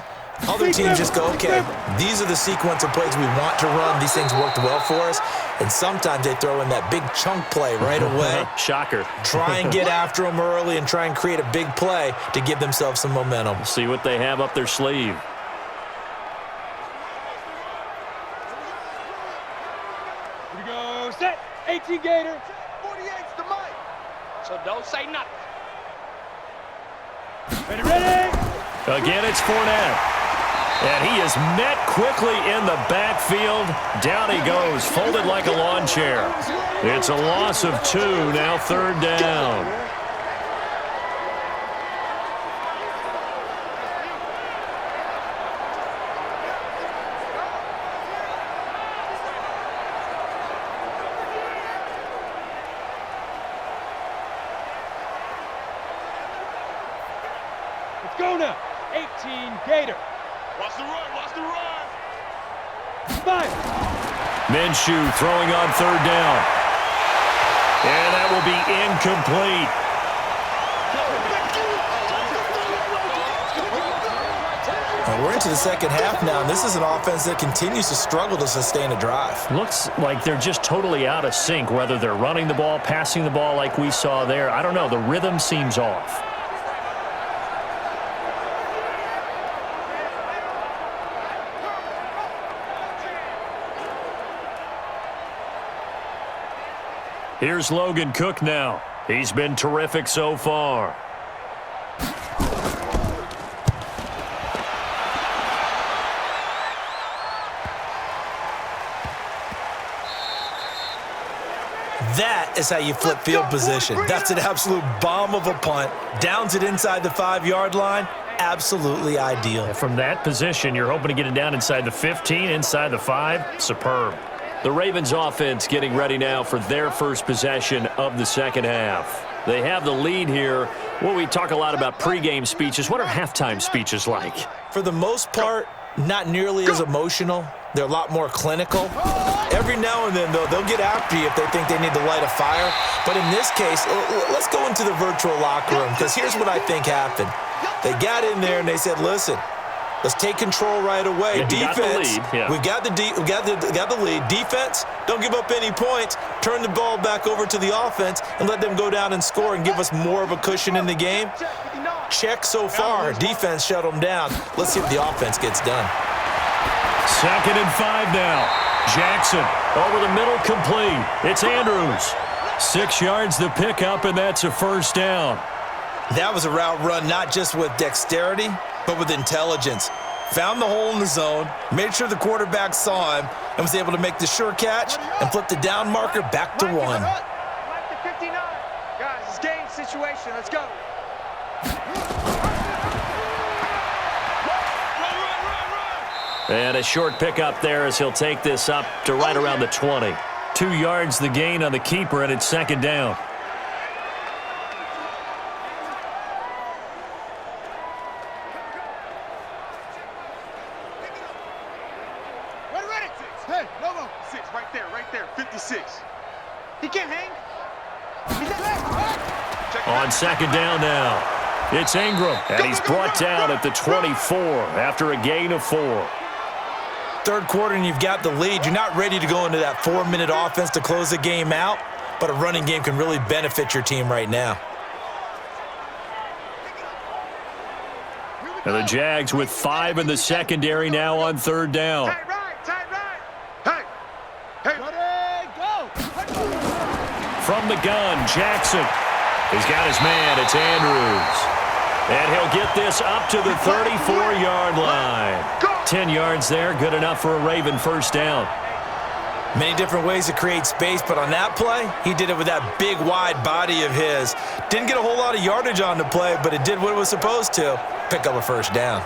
Other teams just go, okay, these are the sequence of plays we want to run. These things worked well for us. And sometimes they throw in that big chunk play right away.
Shocker.
Try and get after them early and try and create a big play to give themselves some momentum.
See what they have up their sleeve.
Here we go. Set. 18 Gator.
48's the mic.
So don't say nothing. Ready?
Again, it's Fournette. And he is met quickly in the backfield. Down he goes, folded like a lawn chair. It's a loss of 2, now third down.
Let's go now. 18 Gator.
Watch the run. Watch the run.
5.
Minshew throwing on third down. And that will be incomplete.
We're into the second half now, and this is an offense that continues to struggle to sustain a drive.
Looks like they're just totally out of sync, whether they're running the ball, passing the ball like we saw there. I don't know. The rhythm seems off. Here's Logan Cook now. He's been terrific so far.
That is how you flip field position. That's an absolute bomb of a punt. Downs it inside the 5-yard line. Absolutely ideal.
From that position, you're hoping to get it down inside the 15, inside the 5. Superb. The Ravens offense getting ready now for their first possession of the second half. They have the lead here. Well, we talk a lot about pregame speeches. What are halftime speeches like?
For the most part, not nearly as emotional. They're a lot more clinical. Every now and then, though, they'll get after you if they think they need to light a fire. But in this case, let's go into the virtual locker room, because here's what I think happened. They got in there and they said, listen, let's take control right away.
Yeah,
Defense,
we
got the lead. Defense, don't give up any points. Turn the ball back over to the offense and let them go down and score and give us more of a cushion in the game. Check so far. Defense shut them down. Let's see if the offense gets done.
2nd and 5 now. Jackson over the middle, complete. It's Andrews. 6 yards the pickup, and that's a first down.
That was a route run not just with dexterity, but with intelligence. Found the hole in the zone, made sure the quarterback saw him, and was able to make the sure catch and flip the down marker back to 1.
Like the 59. Guys, it's game situation. Let's go.
And a short pickup there as he'll take this up to right around the 20. 2 yards the gain on the keeper, and it's 2nd down.
Ready. 6. Hey, no. 6, right there. 56. He can't hang.
On 2nd down now. It's Ingram, and he's brought down at the 24 after a gain of 4.
Third quarter and you've got the lead. You're not ready to go into that 4-minute offense to close the game out, but a running game can really benefit your team right now.
And the Jags with 5 in the secondary now on 3rd down.
Tight right. Hey.
Ready, go.
From the gun, Jackson. He's got his man. It's Andrews. And he'll get this up to the 34-yard line. 10 yards there, good enough for a Raven first down.
Many different ways to create space, but on that play, he did it with that big, wide body of his. Didn't get a whole lot of yardage on the play, but it did what it was supposed to. Pick up a first down.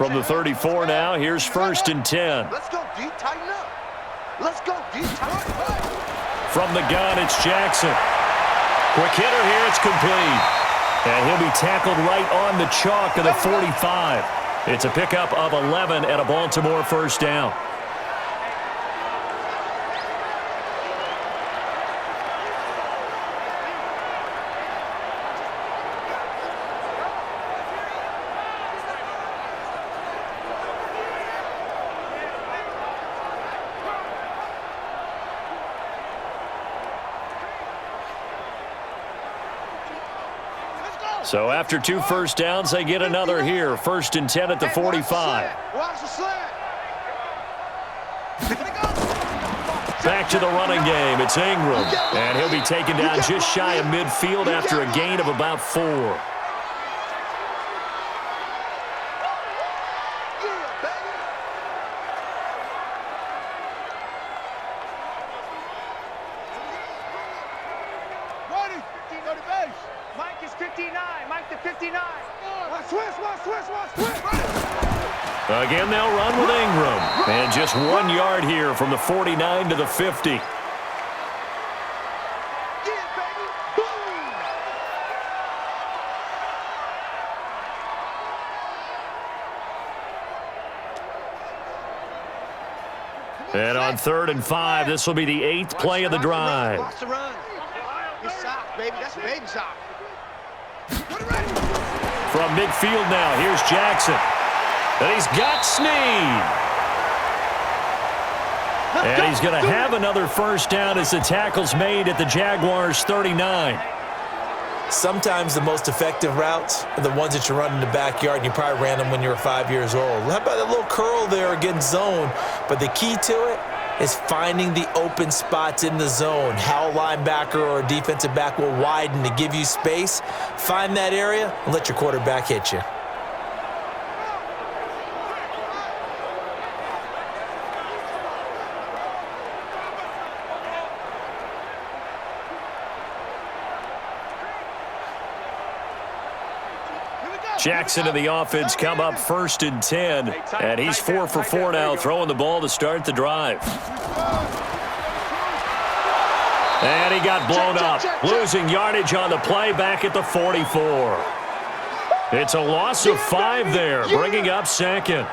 From the 34 now, here's 1st and 10.
Let's go, D. Tighten up. Let's go, D. Tighten up.
From the gun, it's Jackson. Quick hitter here, it's complete. And he'll be tackled right on the chalk of the 45. It's a pickup of 11 and a Baltimore first down. So after 2 first downs, they get another here. 1st and 10 at the 45.
Watch the slant.
Back to the running game. It's Ingram. And he'll be taken down just shy of midfield after a gain of about 4. Again, they'll run with Ingram. And just 1 yard here from the 49 to the 50. And on 3rd and 5, this will be the 8th play of the drive.
Watch the run. It's soft, baby. That's baby soft.
From midfield now, here's Jackson. And he's got Snead. And he's going to have another first down as the tackle's made at the Jaguars' 39.
Sometimes the most effective routes are the ones that you run in the backyard, and you probably ran them when you were 5 years old. How about that little curl there against zone? But the key to it is finding the open spots in the zone. How a linebacker or a defensive back will widen to give you space. Find that area and let your quarterback hit you.
Jackson and the offense come up 1st and 10. And he's 4 for 4 now, throwing the ball to start the drive. And he got blown up, losing yardage on the play back at the 44. It's a loss of 5 there, bringing up 2nd.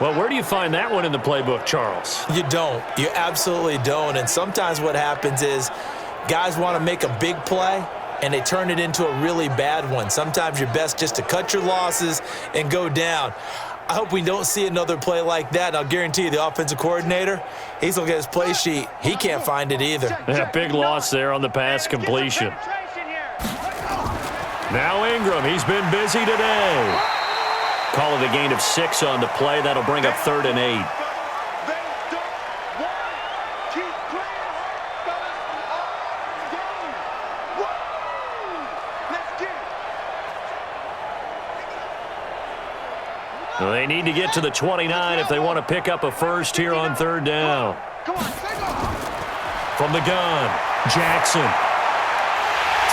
Well, where do you find that one in the playbook, Charles?
You don't. You absolutely don't. And sometimes what happens is guys want to make a big play, and they turn it into a really bad one. Sometimes you're best just to cut your losses and go down. I hope we don't see another play like that. And I'll guarantee you the offensive coordinator, he's looking at his play sheet. He can't find it either.
Yeah, big loss there on the pass completion. Now Ingram, he's been busy today. Call it a gain of 6 on the play. That'll bring up 3rd and 8. Well, they need to get to the 29 if they want to pick up a first here on 3rd down. From the gun, Jackson.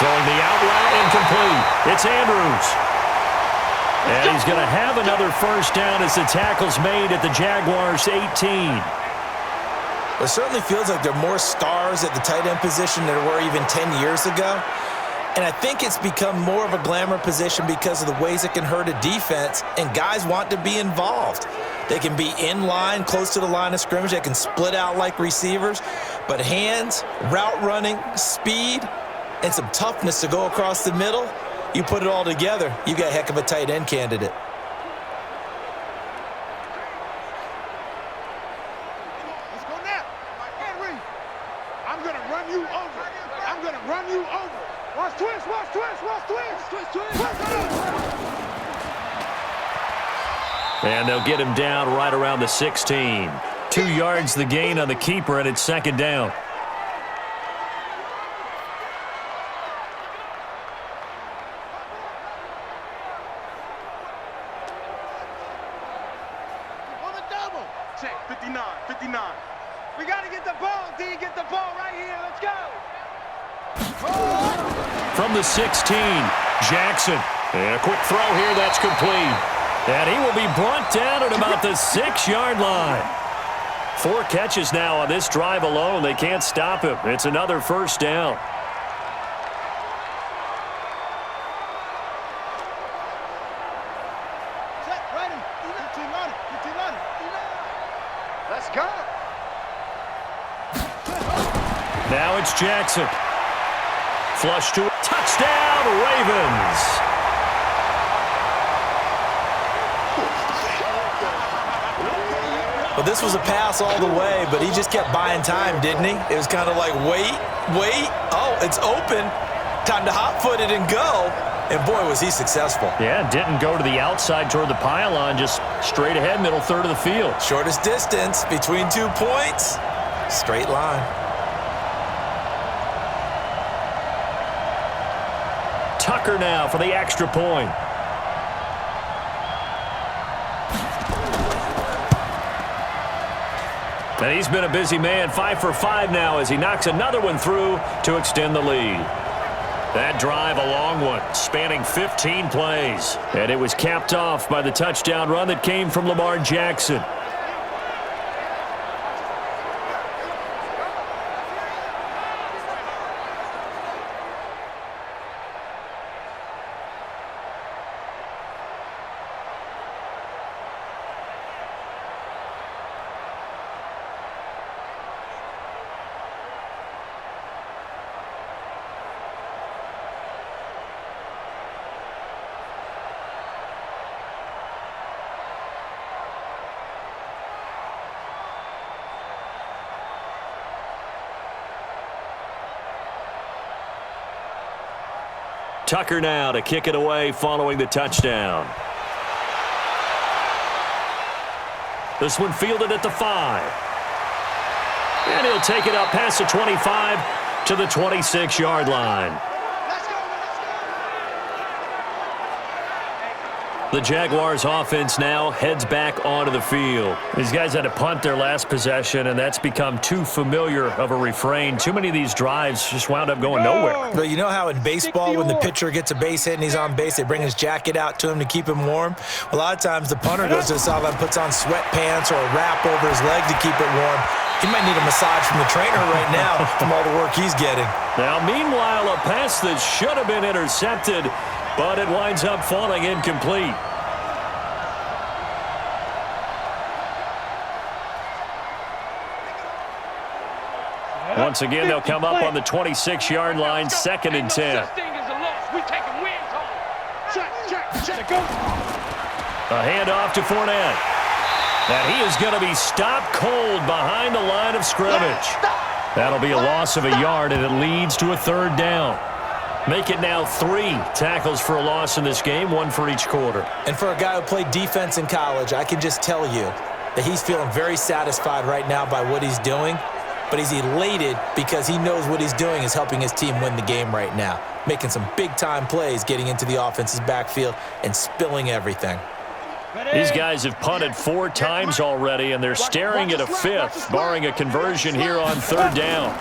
Throwing the out route incomplete. It's Andrews. And he's going to have another first down as the tackle's made at the Jaguars' 18.
It certainly feels like there are more stars at the tight end position than there were even 10 years ago. And I think it's become more of a glamour position because of the ways it can hurt a defense, and guys want to be involved. They can be in line, close to the line of scrimmage. They can split out like receivers. But hands, route running, speed, and some toughness to go across the middle, you put it all together, you got a heck of a tight end candidate.
Let's go now. Henry, I'm going to run you over. I'm going to run you over. Watch twist, watch twist, watch twist. Twist.
And they'll get him down right around the 16. 2 yards the gain on the keeper, and it's 2nd down.
On the double. Check, 59. We got to get the ball, D. Get the ball right here. Let's go.
From the 16, Jackson. And a quick throw here, that's complete. And he will be brought down at about the 6-yard line. 4 catches now on this drive alone. They can't stop him. It's another first down.
Let's go.
Now it's Jackson. Flush to touchdown, Ravens.
Well, this was a pass all the way, but he just kept buying time, didn't he? It was kind of like, wait. Oh, it's open. Time to hot-foot it and go. And, boy, was he successful.
Yeah, didn't go to the outside toward the pylon, just straight ahead, middle third of the field.
Shortest distance between 2 points. Straight line.
Tucker now for the extra point. And he's been a busy man, 5 for 5 now as he knocks another one through to extend the lead. That drive, a long one, spanning 15 plays. And it was capped off by the touchdown run that came from Lamar Jackson. Tucker now to kick it away following the touchdown. This one fielded at the 5. And he'll take it up past the 25 to the 26-yard line. The Jaguars offense now heads back onto the field. These guys had to punt their last possession, and that's become too familiar of a refrain. Too many of these drives just wound up going nowhere.
But you know how in baseball when the pitcher gets a base hit and he's on base, they bring his jacket out to him to keep him warm? A lot of times the punter goes to the sideline, puts on sweatpants or a wrap over his leg to keep it warm. He might need a massage from the trainer right now from all the work he's getting.
Now, meanwhile, a pass that should have been intercepted, but it winds up falling incomplete. Once again, they'll come up on the 26-yard line, 2nd and 10. A handoff to Fournette. And he is going to be stopped cold behind the line of scrimmage. That'll be a loss of a yard, and it leads to a 3rd down. Make it now 3 tackles for a loss in this game, 1 for each quarter.
And for a guy who played defense in college, I can just tell you that he's feeling very satisfied right now by what he's doing. But he's elated because he knows what he's doing is helping his team win the game right now. Making some big-time plays, getting into the offense's backfield, and spilling everything.
These guys have punted 4 times already, and they're staring at a 5th, barring a conversion here on 3rd down.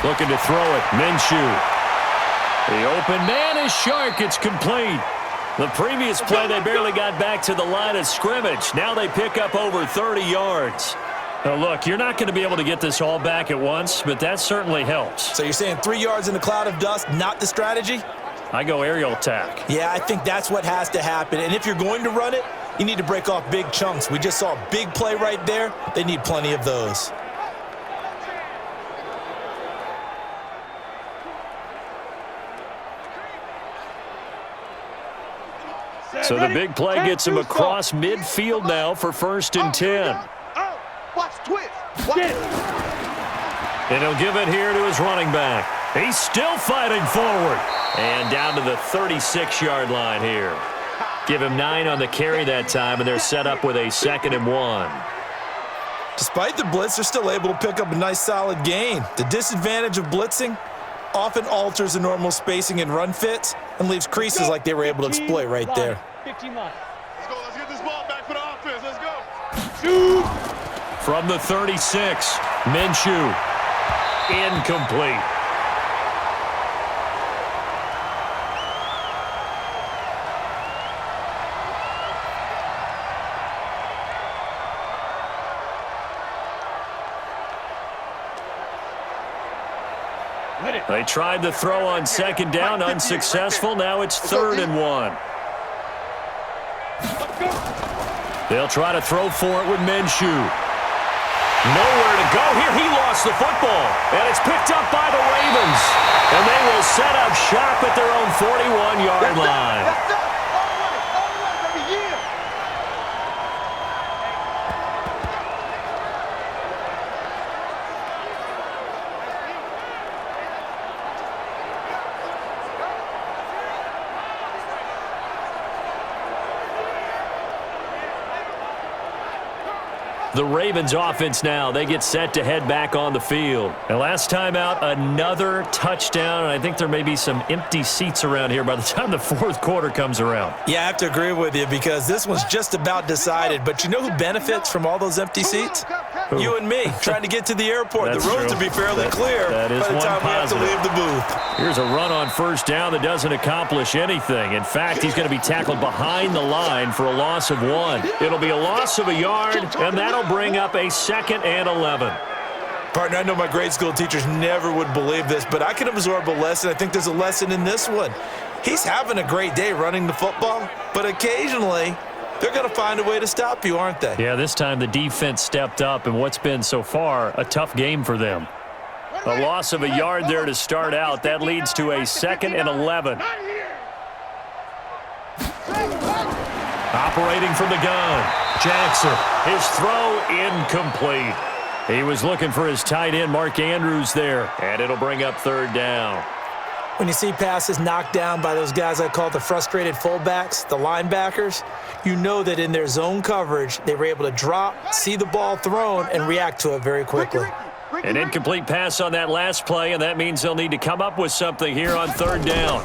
Looking to throw it, Minshew. The open man is Shark. It's complete. The previous play, they barely got back to the line of scrimmage. Now they pick up over 30 yards. Now, look, you're not going to be able to get this all back at once, but that certainly helps.
So you're saying 3 yards in a cloud of dust, not the strategy?
I go aerial attack.
Yeah, I think that's what has to happen. And if you're going to run it, you need to break off big chunks. We just saw a big play right there. They need plenty of those.
So the big play gets him across midfield now for 1st and 10.
Watch twist. Watch.
And he'll give it here to his running back. He's still fighting forward. And down to the 36-yard line here. Give him 9 on the carry that time, and they're set up with a 2nd and 1.
Despite the blitz, they're still able to pick up a nice solid gain. The disadvantage of blitzing often alters the normal spacing and run fits and leaves creases like they were able to exploit right there.
15 line.
Let's go. Let's get this ball back for the offense. Let's go.
Shoot.
From the 36, Minshew. Incomplete. They tried the throw on second down, unsuccessful. Now it's 3rd and 1. They'll try to throw for it with Minshew. Nowhere to go here. He lost the football, and it's picked up by the Ravens. And they will set up shop at their own 41-yard line.
That's it. All the way, baby. Yeah.
The Ravens offense now, they get set to head back on the field. And last time out, another touchdown. And I think there may be some empty seats around here by the time the 4th quarter comes around.
Yeah, I have to agree with you because this one's just about decided. But you know who benefits from all those empty seats?
Who?
You and me, trying to get to the airport.
That's
the roads
true.
will be fairly clear
that is
by the
one
time we have to
positive.
leave the booth.
Here's a run on 1st down that doesn't accomplish anything. In fact, he's going to be tackled behind the line for a loss of 1. It'll be a loss of a yard, and that'll bring up a 2nd and 11.
Partner, I know my grade school teachers never would believe this, but I can absorb a lesson. I think there's a lesson in this one. He's having a great day running the football, but occasionally they're going to find a way to stop you, aren't they?
Yeah, this time the defense stepped up, and what's been so far a tough game for them. A loss of a yard there to start out. That leads to a 2nd and 11. Operating from the gun, Jackson. His throw incomplete. He was looking for his tight end, Mark Andrews, there, and it'll bring up 3rd down.
When you see passes knocked down by those guys I call the frustrated fullbacks, the linebackers, you know that in their zone coverage, they were able to drop, see the ball thrown, and react to it very quickly.
An incomplete pass on that last play, and that means they'll need to come up with something here on 3rd down.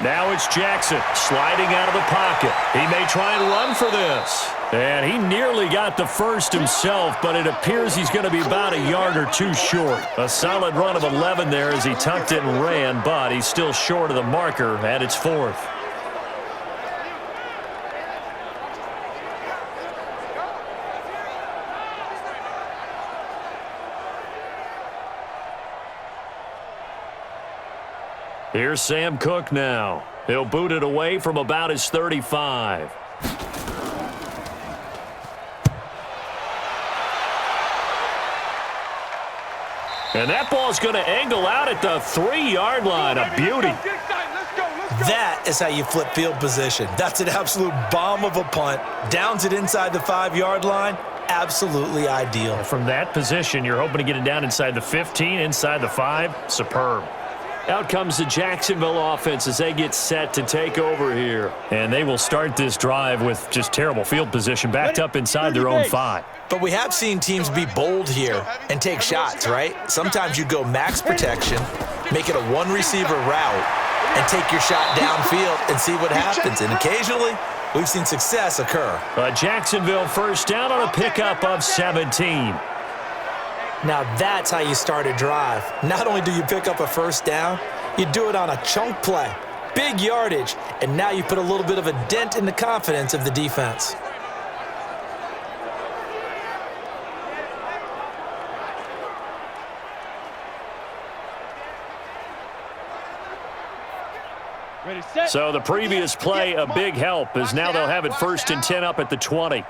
Now it's Jackson sliding out of the pocket. He may try and run for this. And he nearly got the first himself, but it appears he's going to be about a yard or 2 short. A solid run of 11 there as he tucked it and ran, but he's still short of the marker at its 4th. Here's Sam Cook now. He'll boot it away from about his 35. And that ball's going to angle out at the 3-yard line. A beauty.
That is how you flip field position. That's an absolute bomb of a punt. Downs it inside the 5-yard line. Absolutely ideal.
From that position, you're hoping to get it down inside the 15, inside the 5. Superb. Out comes the Jacksonville offense as they get set to take over here. And they will start this drive with just terrible field position, backed up inside their own 5.
But we have seen teams be bold here and take shots, right? Sometimes you go max protection, make it a 1-receiver route, and take your shot downfield and see what happens. And occasionally, we've seen success occur.
Jacksonville 1st down on a pickup of 17.
Now that's how you start a drive. Not only do you pick up a 1st down, you do it on a chunk play, big yardage, and now you put a little bit of a dent in the confidence of the defense.
So the previous play, a big help, as now they'll have it 1st and 10 up at the 20.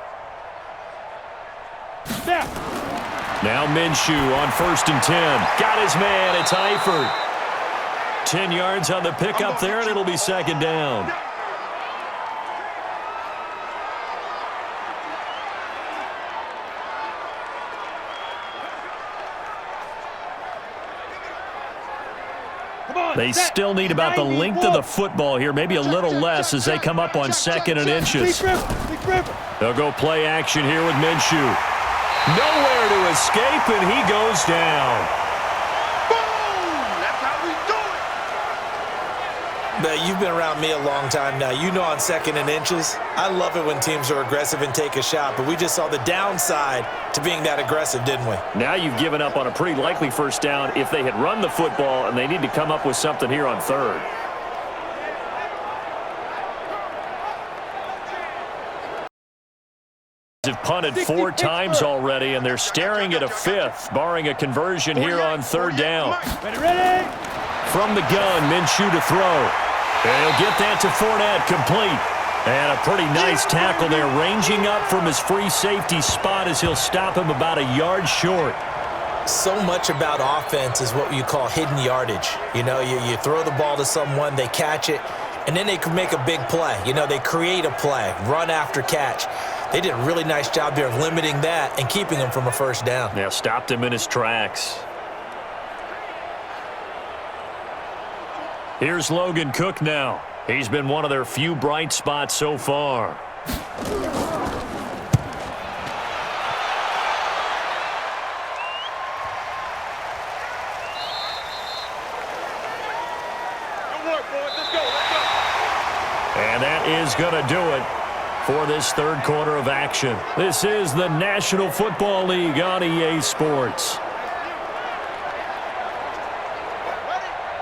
Now Minshew on 1st and 10. Got his man. It's Eifert. 10 yards on the pickup there, and it'll be 2nd down. They still need about the length of the football here, maybe a little less as they come up on 2nd and inches. They'll go play action here with Minshew. Nowhere to escape, and he goes down.
Boom! That's how we do it.
But you've been around me a long time now. You know on 2nd and inches, I love it when teams are aggressive and take a shot, but we just saw the downside to being that aggressive, didn't we?
Now you've given up on a pretty likely 1st down if they had run the football, and they need to come up with something here on 3rd. punted 4 times already, and they're staring at a 5th, barring a conversion here on 3rd down.
Ready?
From the gun, Minshew to throw. And he'll get that to Fournette, complete. And a pretty nice tackle there, ranging up from his free safety spot as he'll stop him about a yard short.
So much about offense is what you call hidden yardage. You know, you throw the ball to someone, they catch it, and then they can make a big play. You know, they create a play, run after catch. They did a really nice job there of limiting that and keeping him from a 1st down.
Yeah, stopped him in his tracks. Here's Logan Cook now. He's been one of their few bright spots so far. And that is going to do it for this 3rd quarter of action. This is the National Football League on EA Sports.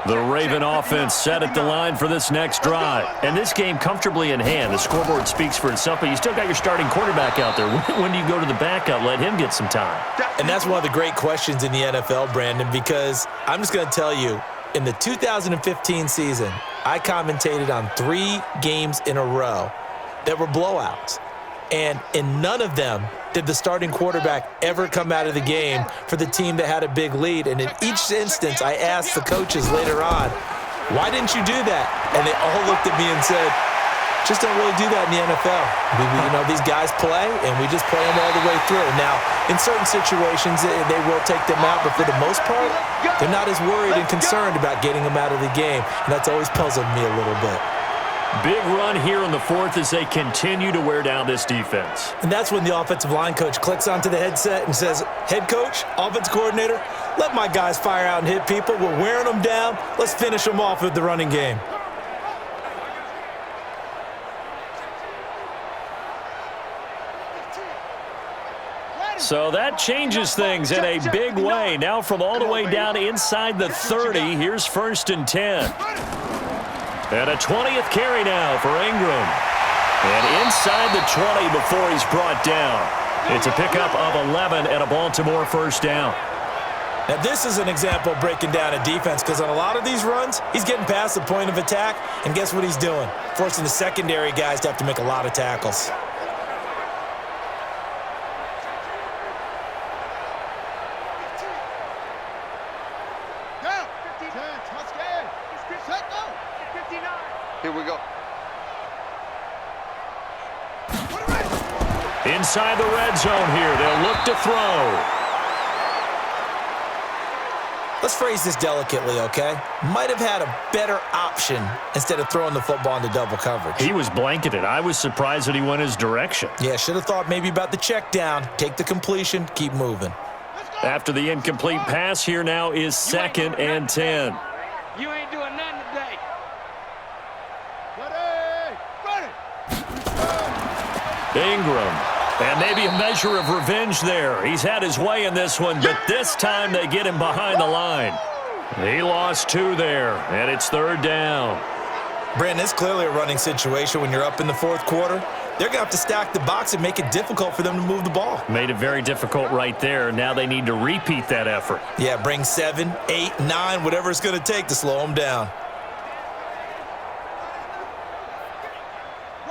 The Raven offense set at the line for this next drive. And this game comfortably in hand. The scoreboard speaks for itself, but you still got your starting quarterback out there. When do you go to the backup? Let him get some time.
And that's one of the great questions in the NFL, Brandon, because I'm just going to tell you, in the 2015 season, I commentated on 3 games in a row that were blowouts. And in none of them did the starting quarterback ever come out of the game for the team that had a big lead. And in each instance, I asked the coaches later on, why didn't you do that? And they all looked at me and said, just don't really do that in the NFL. You know, these guys play, and we just play them all the way through. Now, in certain situations, they will take them out, but for the most part, they're not as worried and concerned about getting them out of the game. And that's always puzzled me a little bit.
Big run here in the 4th as they continue to wear down this defense.
And that's when the offensive line coach clicks onto the headset and says, head coach, offense coordinator, let my guys fire out and hit people. We're wearing them down. Let's finish them off with the running game.
So that changes things in a big way. Now from all the way down inside the 30, here's 1st and 10. And a 20th carry now for Ingram. And inside the 20 before he's brought down. It's a pickup of 11 and a Baltimore 1st down.
Now this is an example of breaking down a defense, because on a lot of these runs, he's getting past the point of attack, and guess what he's doing? Forcing the secondary guys to have to make a lot of tackles.
Here we go.
Inside the red zone here, they'll look to throw.
Let's phrase this delicately, okay? Might have had a better option instead of throwing the football into double coverage.
He was blanketed. I was surprised that he went his direction.
Yeah, should have thought maybe about the check down, take the completion, keep moving.
After the incomplete pass, here now is 2nd and 10.
You ain't doing nothing today.
Ingram. And maybe a measure of revenge there. He's had his way in this one, but this time they get him behind the line. He lost 2 there, and it's 3rd down.
Brandon, it's clearly a running situation when you're up in the 4th quarter. They're going to have to stack the box and make it difficult for them to move the ball.
Made it very difficult right there. Now they need to repeat that effort.
Yeah, bring 7, 8, 9, whatever it's going to take to slow them down.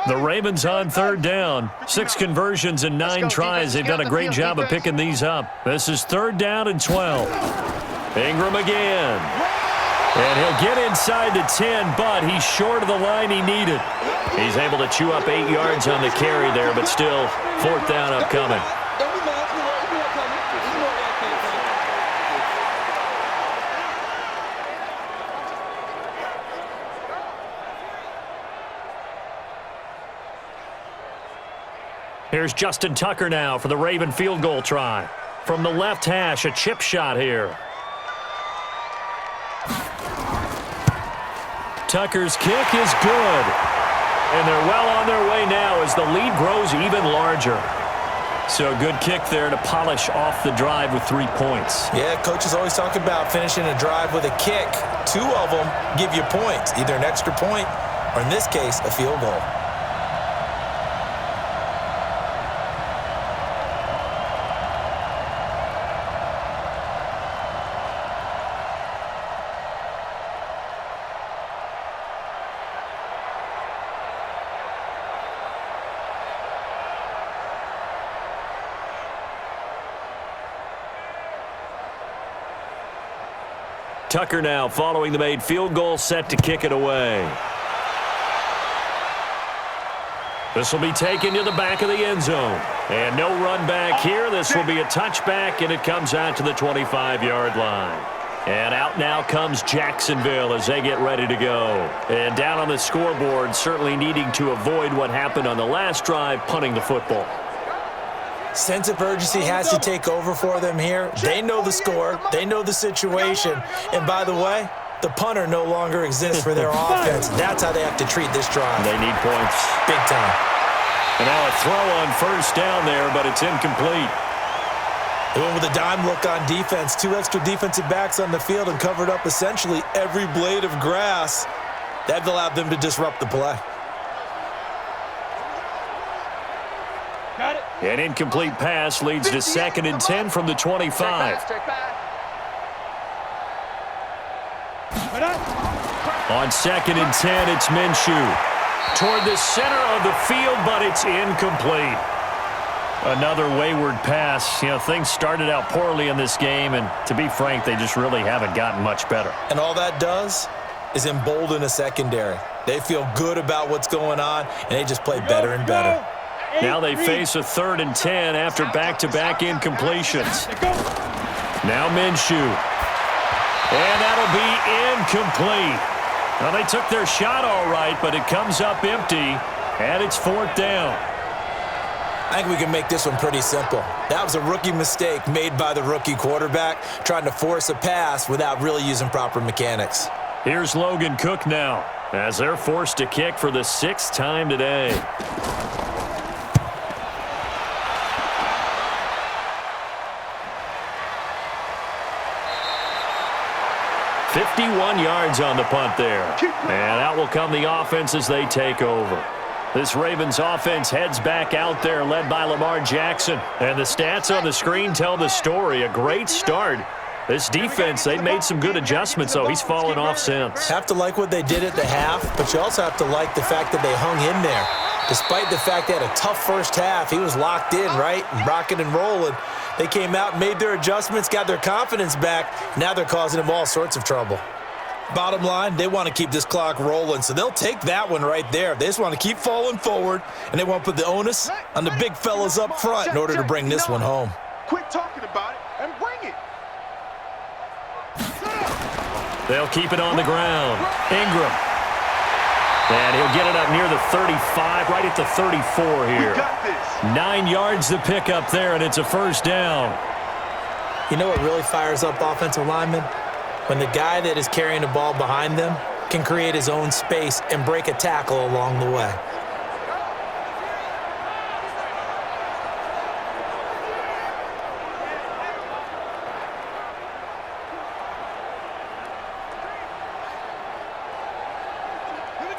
The Ravens on 3rd down. 6 conversions and 9 tries. They've done a great job of picking these up. This is 3rd down and 12. Ingram again. And he'll get inside the 10, but he's short of the line he needed. He's able to chew up 8 yards on the carry there, but still 4th down upcoming. Here's Justin Tucker now for the Raven field goal try. From the left hash, a chip shot here. Tucker's kick is good. And they're well on their way now as the lead grows even larger. So a good kick there to polish off the drive with 3 points.
Yeah, coaches always talk about finishing a drive with a kick. 2 of them give you points, either an extra point or, in this case, a field goal.
Tucker now following the made field goal, set to kick it away. This will be taken to the back of the end zone. And no run back here. This will be a touchback, and it comes out to the 25-yard line. And out now comes Jacksonville as they get ready to go. And down on the scoreboard, certainly needing to avoid what happened on the last drive, punting the football.
Sense of urgency has to take over for them here. They know the score. They know the situation. And by the way, the punter no longer exists for their offense. That's how they have to treat this drive.
They need points.
Big time.
And now a throw on first down there, but it's incomplete.
They went with a dime look on defense. 2 extra defensive backs on the field and covered up essentially every blade of grass. That allowed them to disrupt the play.
Got it.
An incomplete pass leads to 2nd and 10 from the 25. On 2nd and 10, it's Minshew. Toward the center of the field, but it's incomplete. Another wayward pass. You know, things started out poorly in this game, and to be frank, they just really haven't gotten much better.
And all that does is embolden a secondary. They feel good about what's going on, and they just play better and better.
Now they face a 3rd and 10 after back-to-back incompletions. Now Minshew. And that'll be incomplete. Well, they took their shot all right, but it comes up empty, and it's 4th down.
I think we can make this one pretty simple. That was a rookie mistake made by the rookie quarterback, trying to force a pass without really using proper mechanics.
Here's Logan Cook now, as they're forced to kick for the 6th time today. "51 yards on the punt there. And out will come the offense as they take over. This Ravens offense heads back out there, led by Lamar Jackson. And the stats on the screen tell the story. A great start. This defense, they made some good adjustments, though. He's fallen off since.
Have to like what they did at the half, but you also have to like the fact that they hung in there. Despite the fact they had a tough first half, he was locked in, right? And rocking and rolling. They came out, made their adjustments, got their confidence back. Now they're causing him all sorts of trouble. Bottom line, they want to keep this clock rolling, so they'll take that one right there. They just want to keep falling forward, and they want to put the onus on the big fellas up front in order to bring this one home.
Quit talking about it and bring it.
They'll keep it on the ground. Ingram. And he'll get it up near the 35, right at the 34 here.
We got this.
9 yards to pick up there, and it's a 1st down.
You know what really fires up offensive linemen? When the guy that is carrying the ball behind them can create his own space and break a tackle along the way.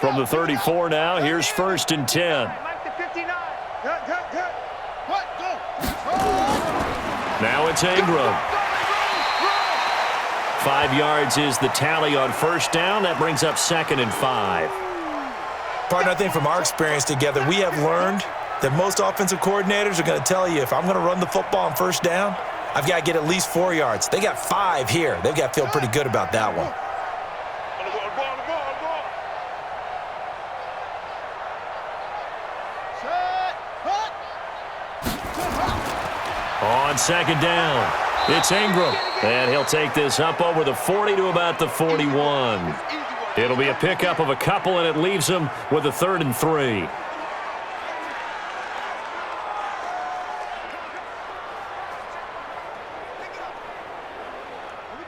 From the 34 now, here's 1st and 10. Now it's Ingram. 5 yards is the tally on 1st down. That brings up 2nd and 5.
Partner, I think from our experience together, we have learned that most offensive coordinators are going to tell you, if I'm going to run the football on 1st down, I've got to get at least 4 yards. They got 5 here. They've got to feel pretty good about that one.
On 2nd down, it's Ingram. And he'll take this up over the 40 to about the 41. It'll be a pickup of a couple, and it leaves him with a 3rd and 3.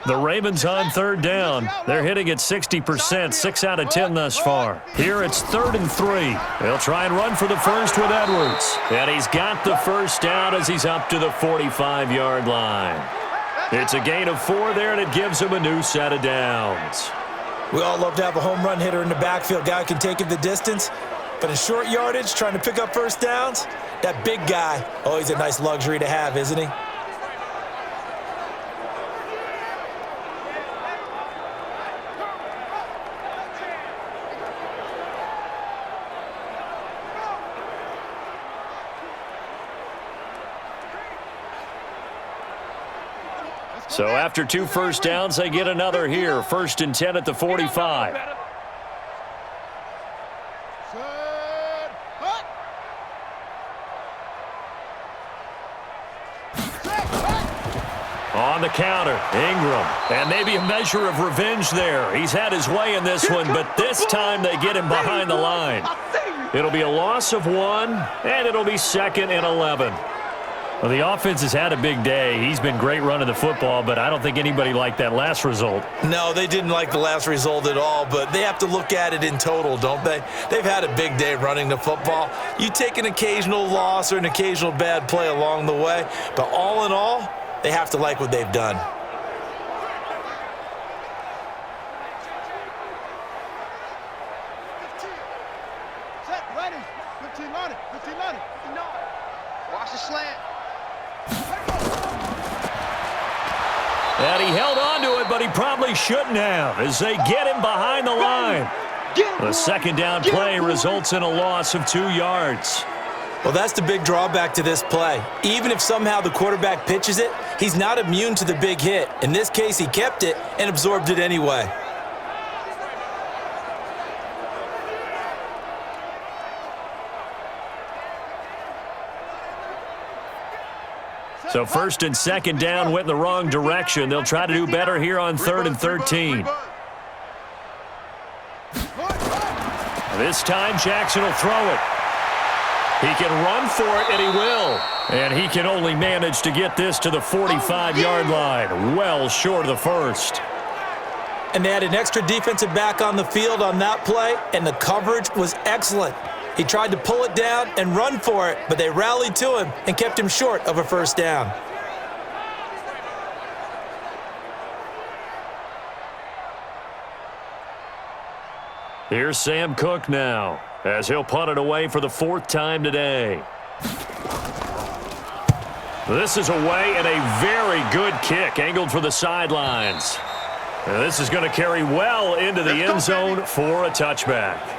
The Ravens on 3rd down. They're hitting at 60%, 6 out of 10 thus far. Here it's 3rd and 3. They'll try and run for the first with Edwards. And he's got the 1st down as he's up to the 45-yard line. It's a gain of 4 there, and it gives him a new set of downs.
We all love to have a home run hitter in the backfield. Guy can take it the distance. But in short yardage, trying to pick up 1st downs, that big guy, always a nice luxury to have, isn't he?
So after 2 first downs, they get another here. 1st and 10 at the 45. On the counter, Ingram. And maybe a measure of revenge there. He's had his way in this one, but this time they get him behind the line. It'll be a loss of 1, and it'll be 2nd and 11. Well, the offense has had a big day. He's been great running the football, but I don't think anybody liked that last result.
No, they didn't like the last result at all, but they have to look at it in total, don't they? They've had a big day running the football. You take an occasional loss or an occasional bad play along the way, but all in all, they have to like what they've done.
Set, ready. 15 on it. 15 on it. 15 on it. Watch the slant.
And he held on to it, but he probably shouldn't have as they get him behind the line. The 2nd down play results in a loss of 2 yards.
Well, that's the big drawback to this play. Even if somehow the quarterback pitches it, he's not immune to the big hit. In this case, he kept it and absorbed it anyway.
So 1st and 2nd down went in the wrong direction. They'll try to do better here on 3rd and 13. This time, Jackson will throw it. He can run for it, and he will. And he can only manage to get this to the 45-yard line, well short of the first.
And they had an extra defensive back on the field on that play, and the coverage was excellent. He tried to pull it down and run for it, but they rallied to him and kept him short of a first down.
Here's Sam Cook now, as he'll punt it away for the 4th time today. This is away and a very good kick, angled for the sidelines. And this is going to carry well into the end zone for a touchback.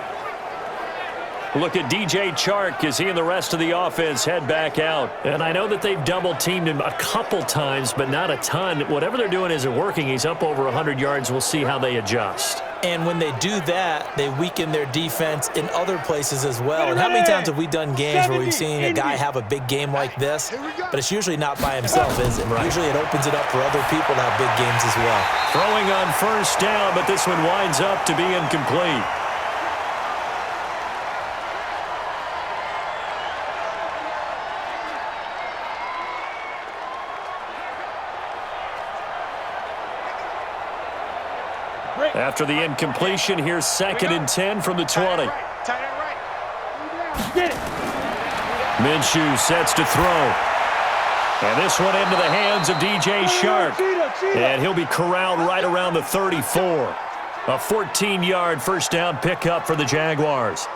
Look at DJ Chark as he and the rest of the offense head back out. And I know that they've double-teamed him a couple times, but not a ton. Whatever they're doing isn't working. He's up over 100 yards. We'll see how they adjust.
And when they do that, they weaken their defense in other places as well. And how many times have we done games where we've seen a guy have a big game like this? But it's usually not by himself, is it? Right. Usually it opens it up for other people to have big games as well.
Throwing on 1st down, but this one winds up to be incomplete. After the incompletion, here's 2nd and 10 from the 20. Minshew sets to throw. And this one into the hands of DJ Chark. And he'll be corralled right around the 34. A 14-yard first down pickup for the Jaguars.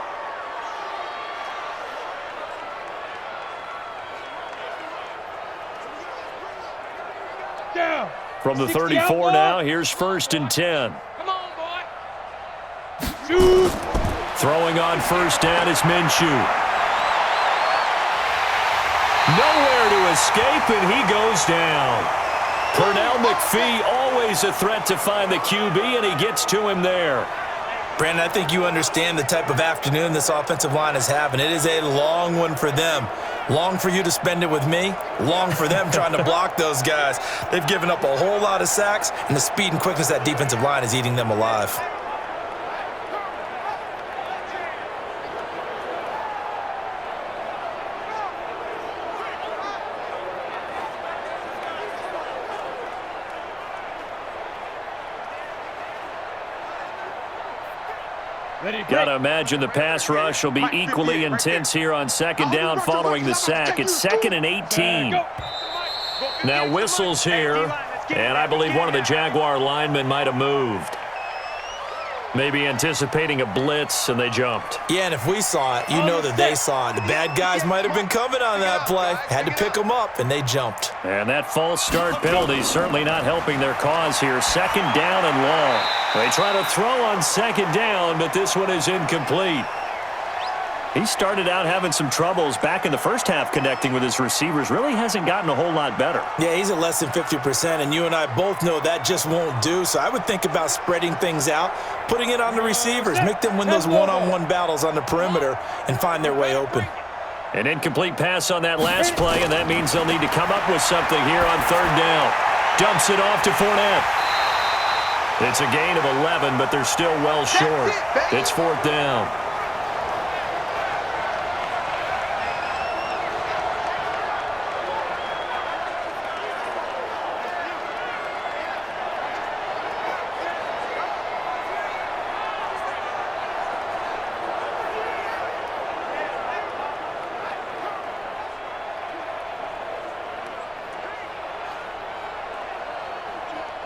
From the 34 now, here's 1st and 10.
Shoot.
Throwing on 1st down is Minshew. Nowhere to escape, and he goes down. Pernell McPhee, always a threat to find the QB, and he gets to him there.
Brandon, I think you understand the type of afternoon this offensive line is having. It is a long one for them. Long for you to spend it with me. Long for them trying to block those guys. They've given up a whole lot of sacks, and the speed and quickness of that defensive line is eating them alive.
Got to imagine the pass rush will be equally intense here on 2nd down following the sack. It's 2nd and 18. Now whistles here, and I believe one of the Jaguar linemen might have moved. Maybe anticipating a blitz, and they jumped.
Yeah, and if we saw it, you know that they saw it. The bad guys might have been coming on that play. Had to pick them up, and they jumped.
And that false start penalty certainly not helping their cause here. 2nd down and long. They try to throw on 2nd down, but this one is incomplete. He started out having some troubles back in the first half connecting with his receivers. Really hasn't gotten a whole lot better.
Yeah, he's at less than 50%, and you and I both know that just won't do. So I would think about spreading things out, putting it on the receivers, make them win those one-on-one battles on the perimeter and find their way open.
An incomplete pass on that last play, and that means they'll need to come up with something here on third down. Dumps it off to Fournette. It's a gain of 11, but they're still well short. It's fourth down.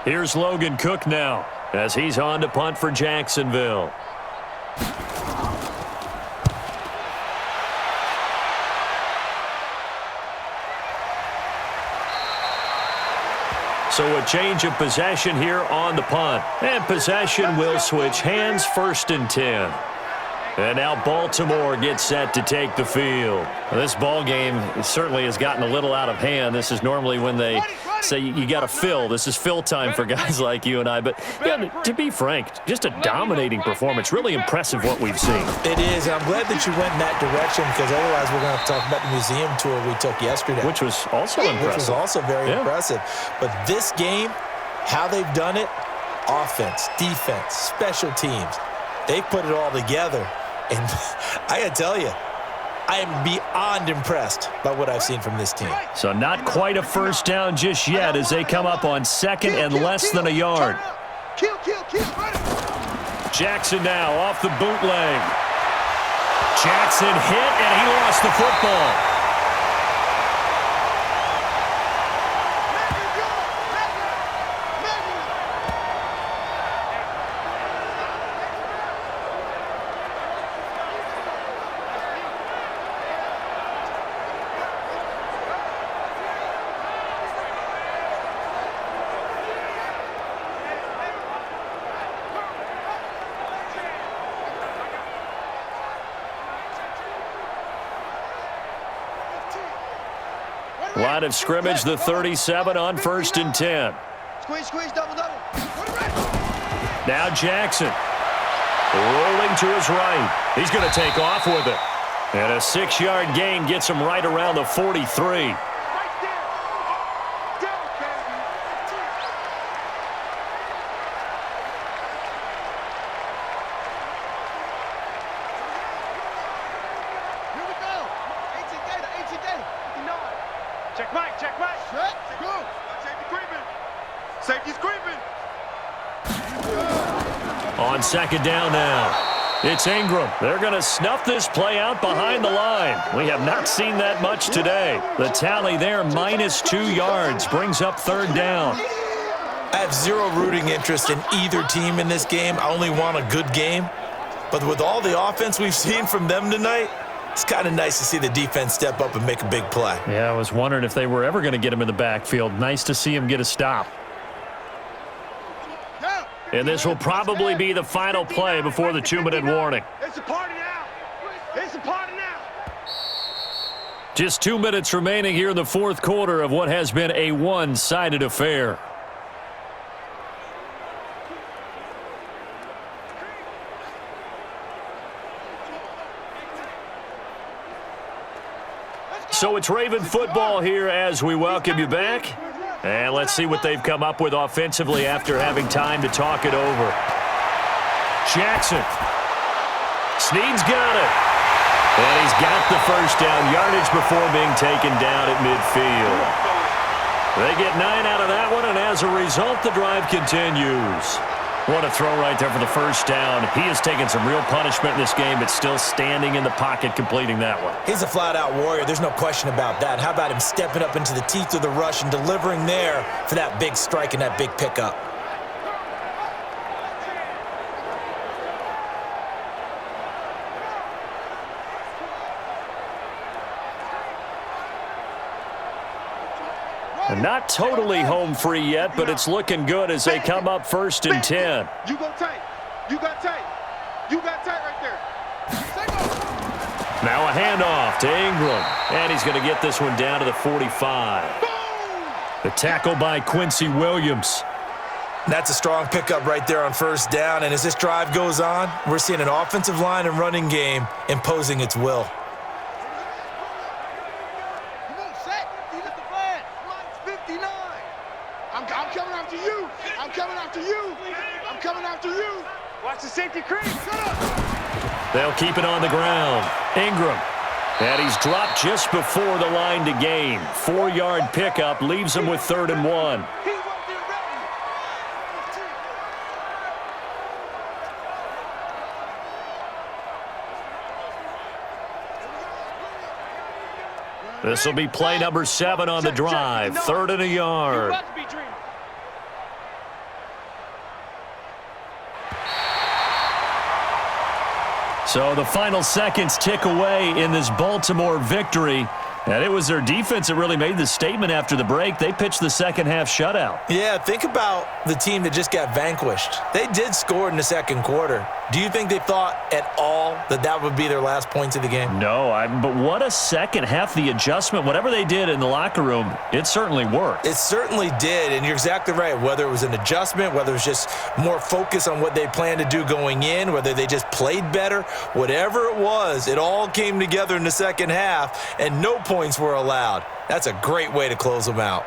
Here's Logan Cook now as he's on to punt for Jacksonville. So a change of possession here on the punt. And possession will switch hands, 1st and 10. And now Baltimore gets set to take the field. This ball game certainly has gotten a little out of hand. This is normally when they say you got to fill. This is fill time for guys like you and I. But yeah, to be frank, just a dominating performance. Really impressive what we've seen.
It is, and I'm glad that you went in that direction because otherwise we're going to have to talk about the museum tour we took yesterday.
Which was also impressive.
Which was also very impressive. But this game, how they've done it, offense, defense, special teams, they put it all together. And I got to tell you, I am beyond impressed by what I've seen from this team.
So not quite a first down just yet as they come up on 2nd and less than a yard. Jackson now off the bootleg. Jackson hit, and he lost the football. Line of scrimmage, the 37 on 1st and 10.
Squeeze, double.
Now Jackson rolling to his right. He's going to take off with it. And a 6-yard gain gets him right around the 43. On 2nd down now, it's Ingram. They're going to snuff this play out behind the line. We have not seen that much today. The tally there, -2 yards, brings up 3rd down.
I have zero rooting interest in either team in this game. I only want a good game. But with all the offense we've seen from them tonight, it's kind of nice to see the defense step up and make a big play.
Yeah, I was wondering if they were ever going to get him in the backfield. Nice to see him get a stop. And this will probably be the final play before the 2-minute warning.
It's a party now. It's a party now.
Just 2 minutes remaining here in the 4th quarter of what has been a one-sided affair. So it's Raven football here as we welcome you back. And let's see what they've come up with offensively after having time to talk it over. Jackson. Snead's got it. And he's got the first down, yardage before being taken down at midfield. They get 9 out of that one, and as a result, the drive continues. What a throw right there for the first down. He has taken some real punishment in this game, but still standing in the pocket completing that one.
He's a flat-out warrior. There's no question about that. How about him stepping up into the teeth of the rush and delivering there for that big strike and that big pickup?
Not totally home free yet, but it's looking good as they come up 1st and 10.
You go tight. You got tight. You got tight right there.
Now a handoff to Ingram. And he's going to get this one down to the 45. The tackle by Quincy Williams.
That's a strong pickup right there on first down. And as this drive goes on, we're seeing an offensive line and running game imposing its will.
Come on, set. You get the flag. Mine's 59. I'm coming after you. I'm coming after you. I'm coming after you.
Watch the safety creep. Shut up.
They'll keep it on the ground. Ingram. And he's dropped just before the line to gain. 4-yard pickup leaves him with 3rd and 1. This will be play number 7 on the drive. 3rd and a yard. So the final seconds tick away in this Baltimore victory. And it was their defense that really made the statement after the break. They pitched the second-half shutout.
Yeah, think about the team that just got vanquished. They did score in the second quarter. Do you think they thought at all that that would be their last points of the game?
No, but what a second half. The adjustment, whatever they did in the locker room, it certainly worked.
It certainly did, and you're exactly right. Whether it was an adjustment, whether it was just more focus on what they planned to do going in, whether they just played better, whatever it was, it all came together in the second half, and no points were allowed. That's a great way to close them out.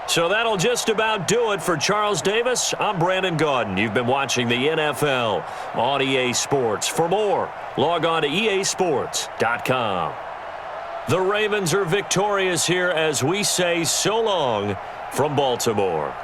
So that'll just about do it for Charles Davis. I'm Brandon Gaudin. You've been watching the NFL on EA Sports. For more, log on to easports.com. The Ravens are victorious here as we say so long from Baltimore.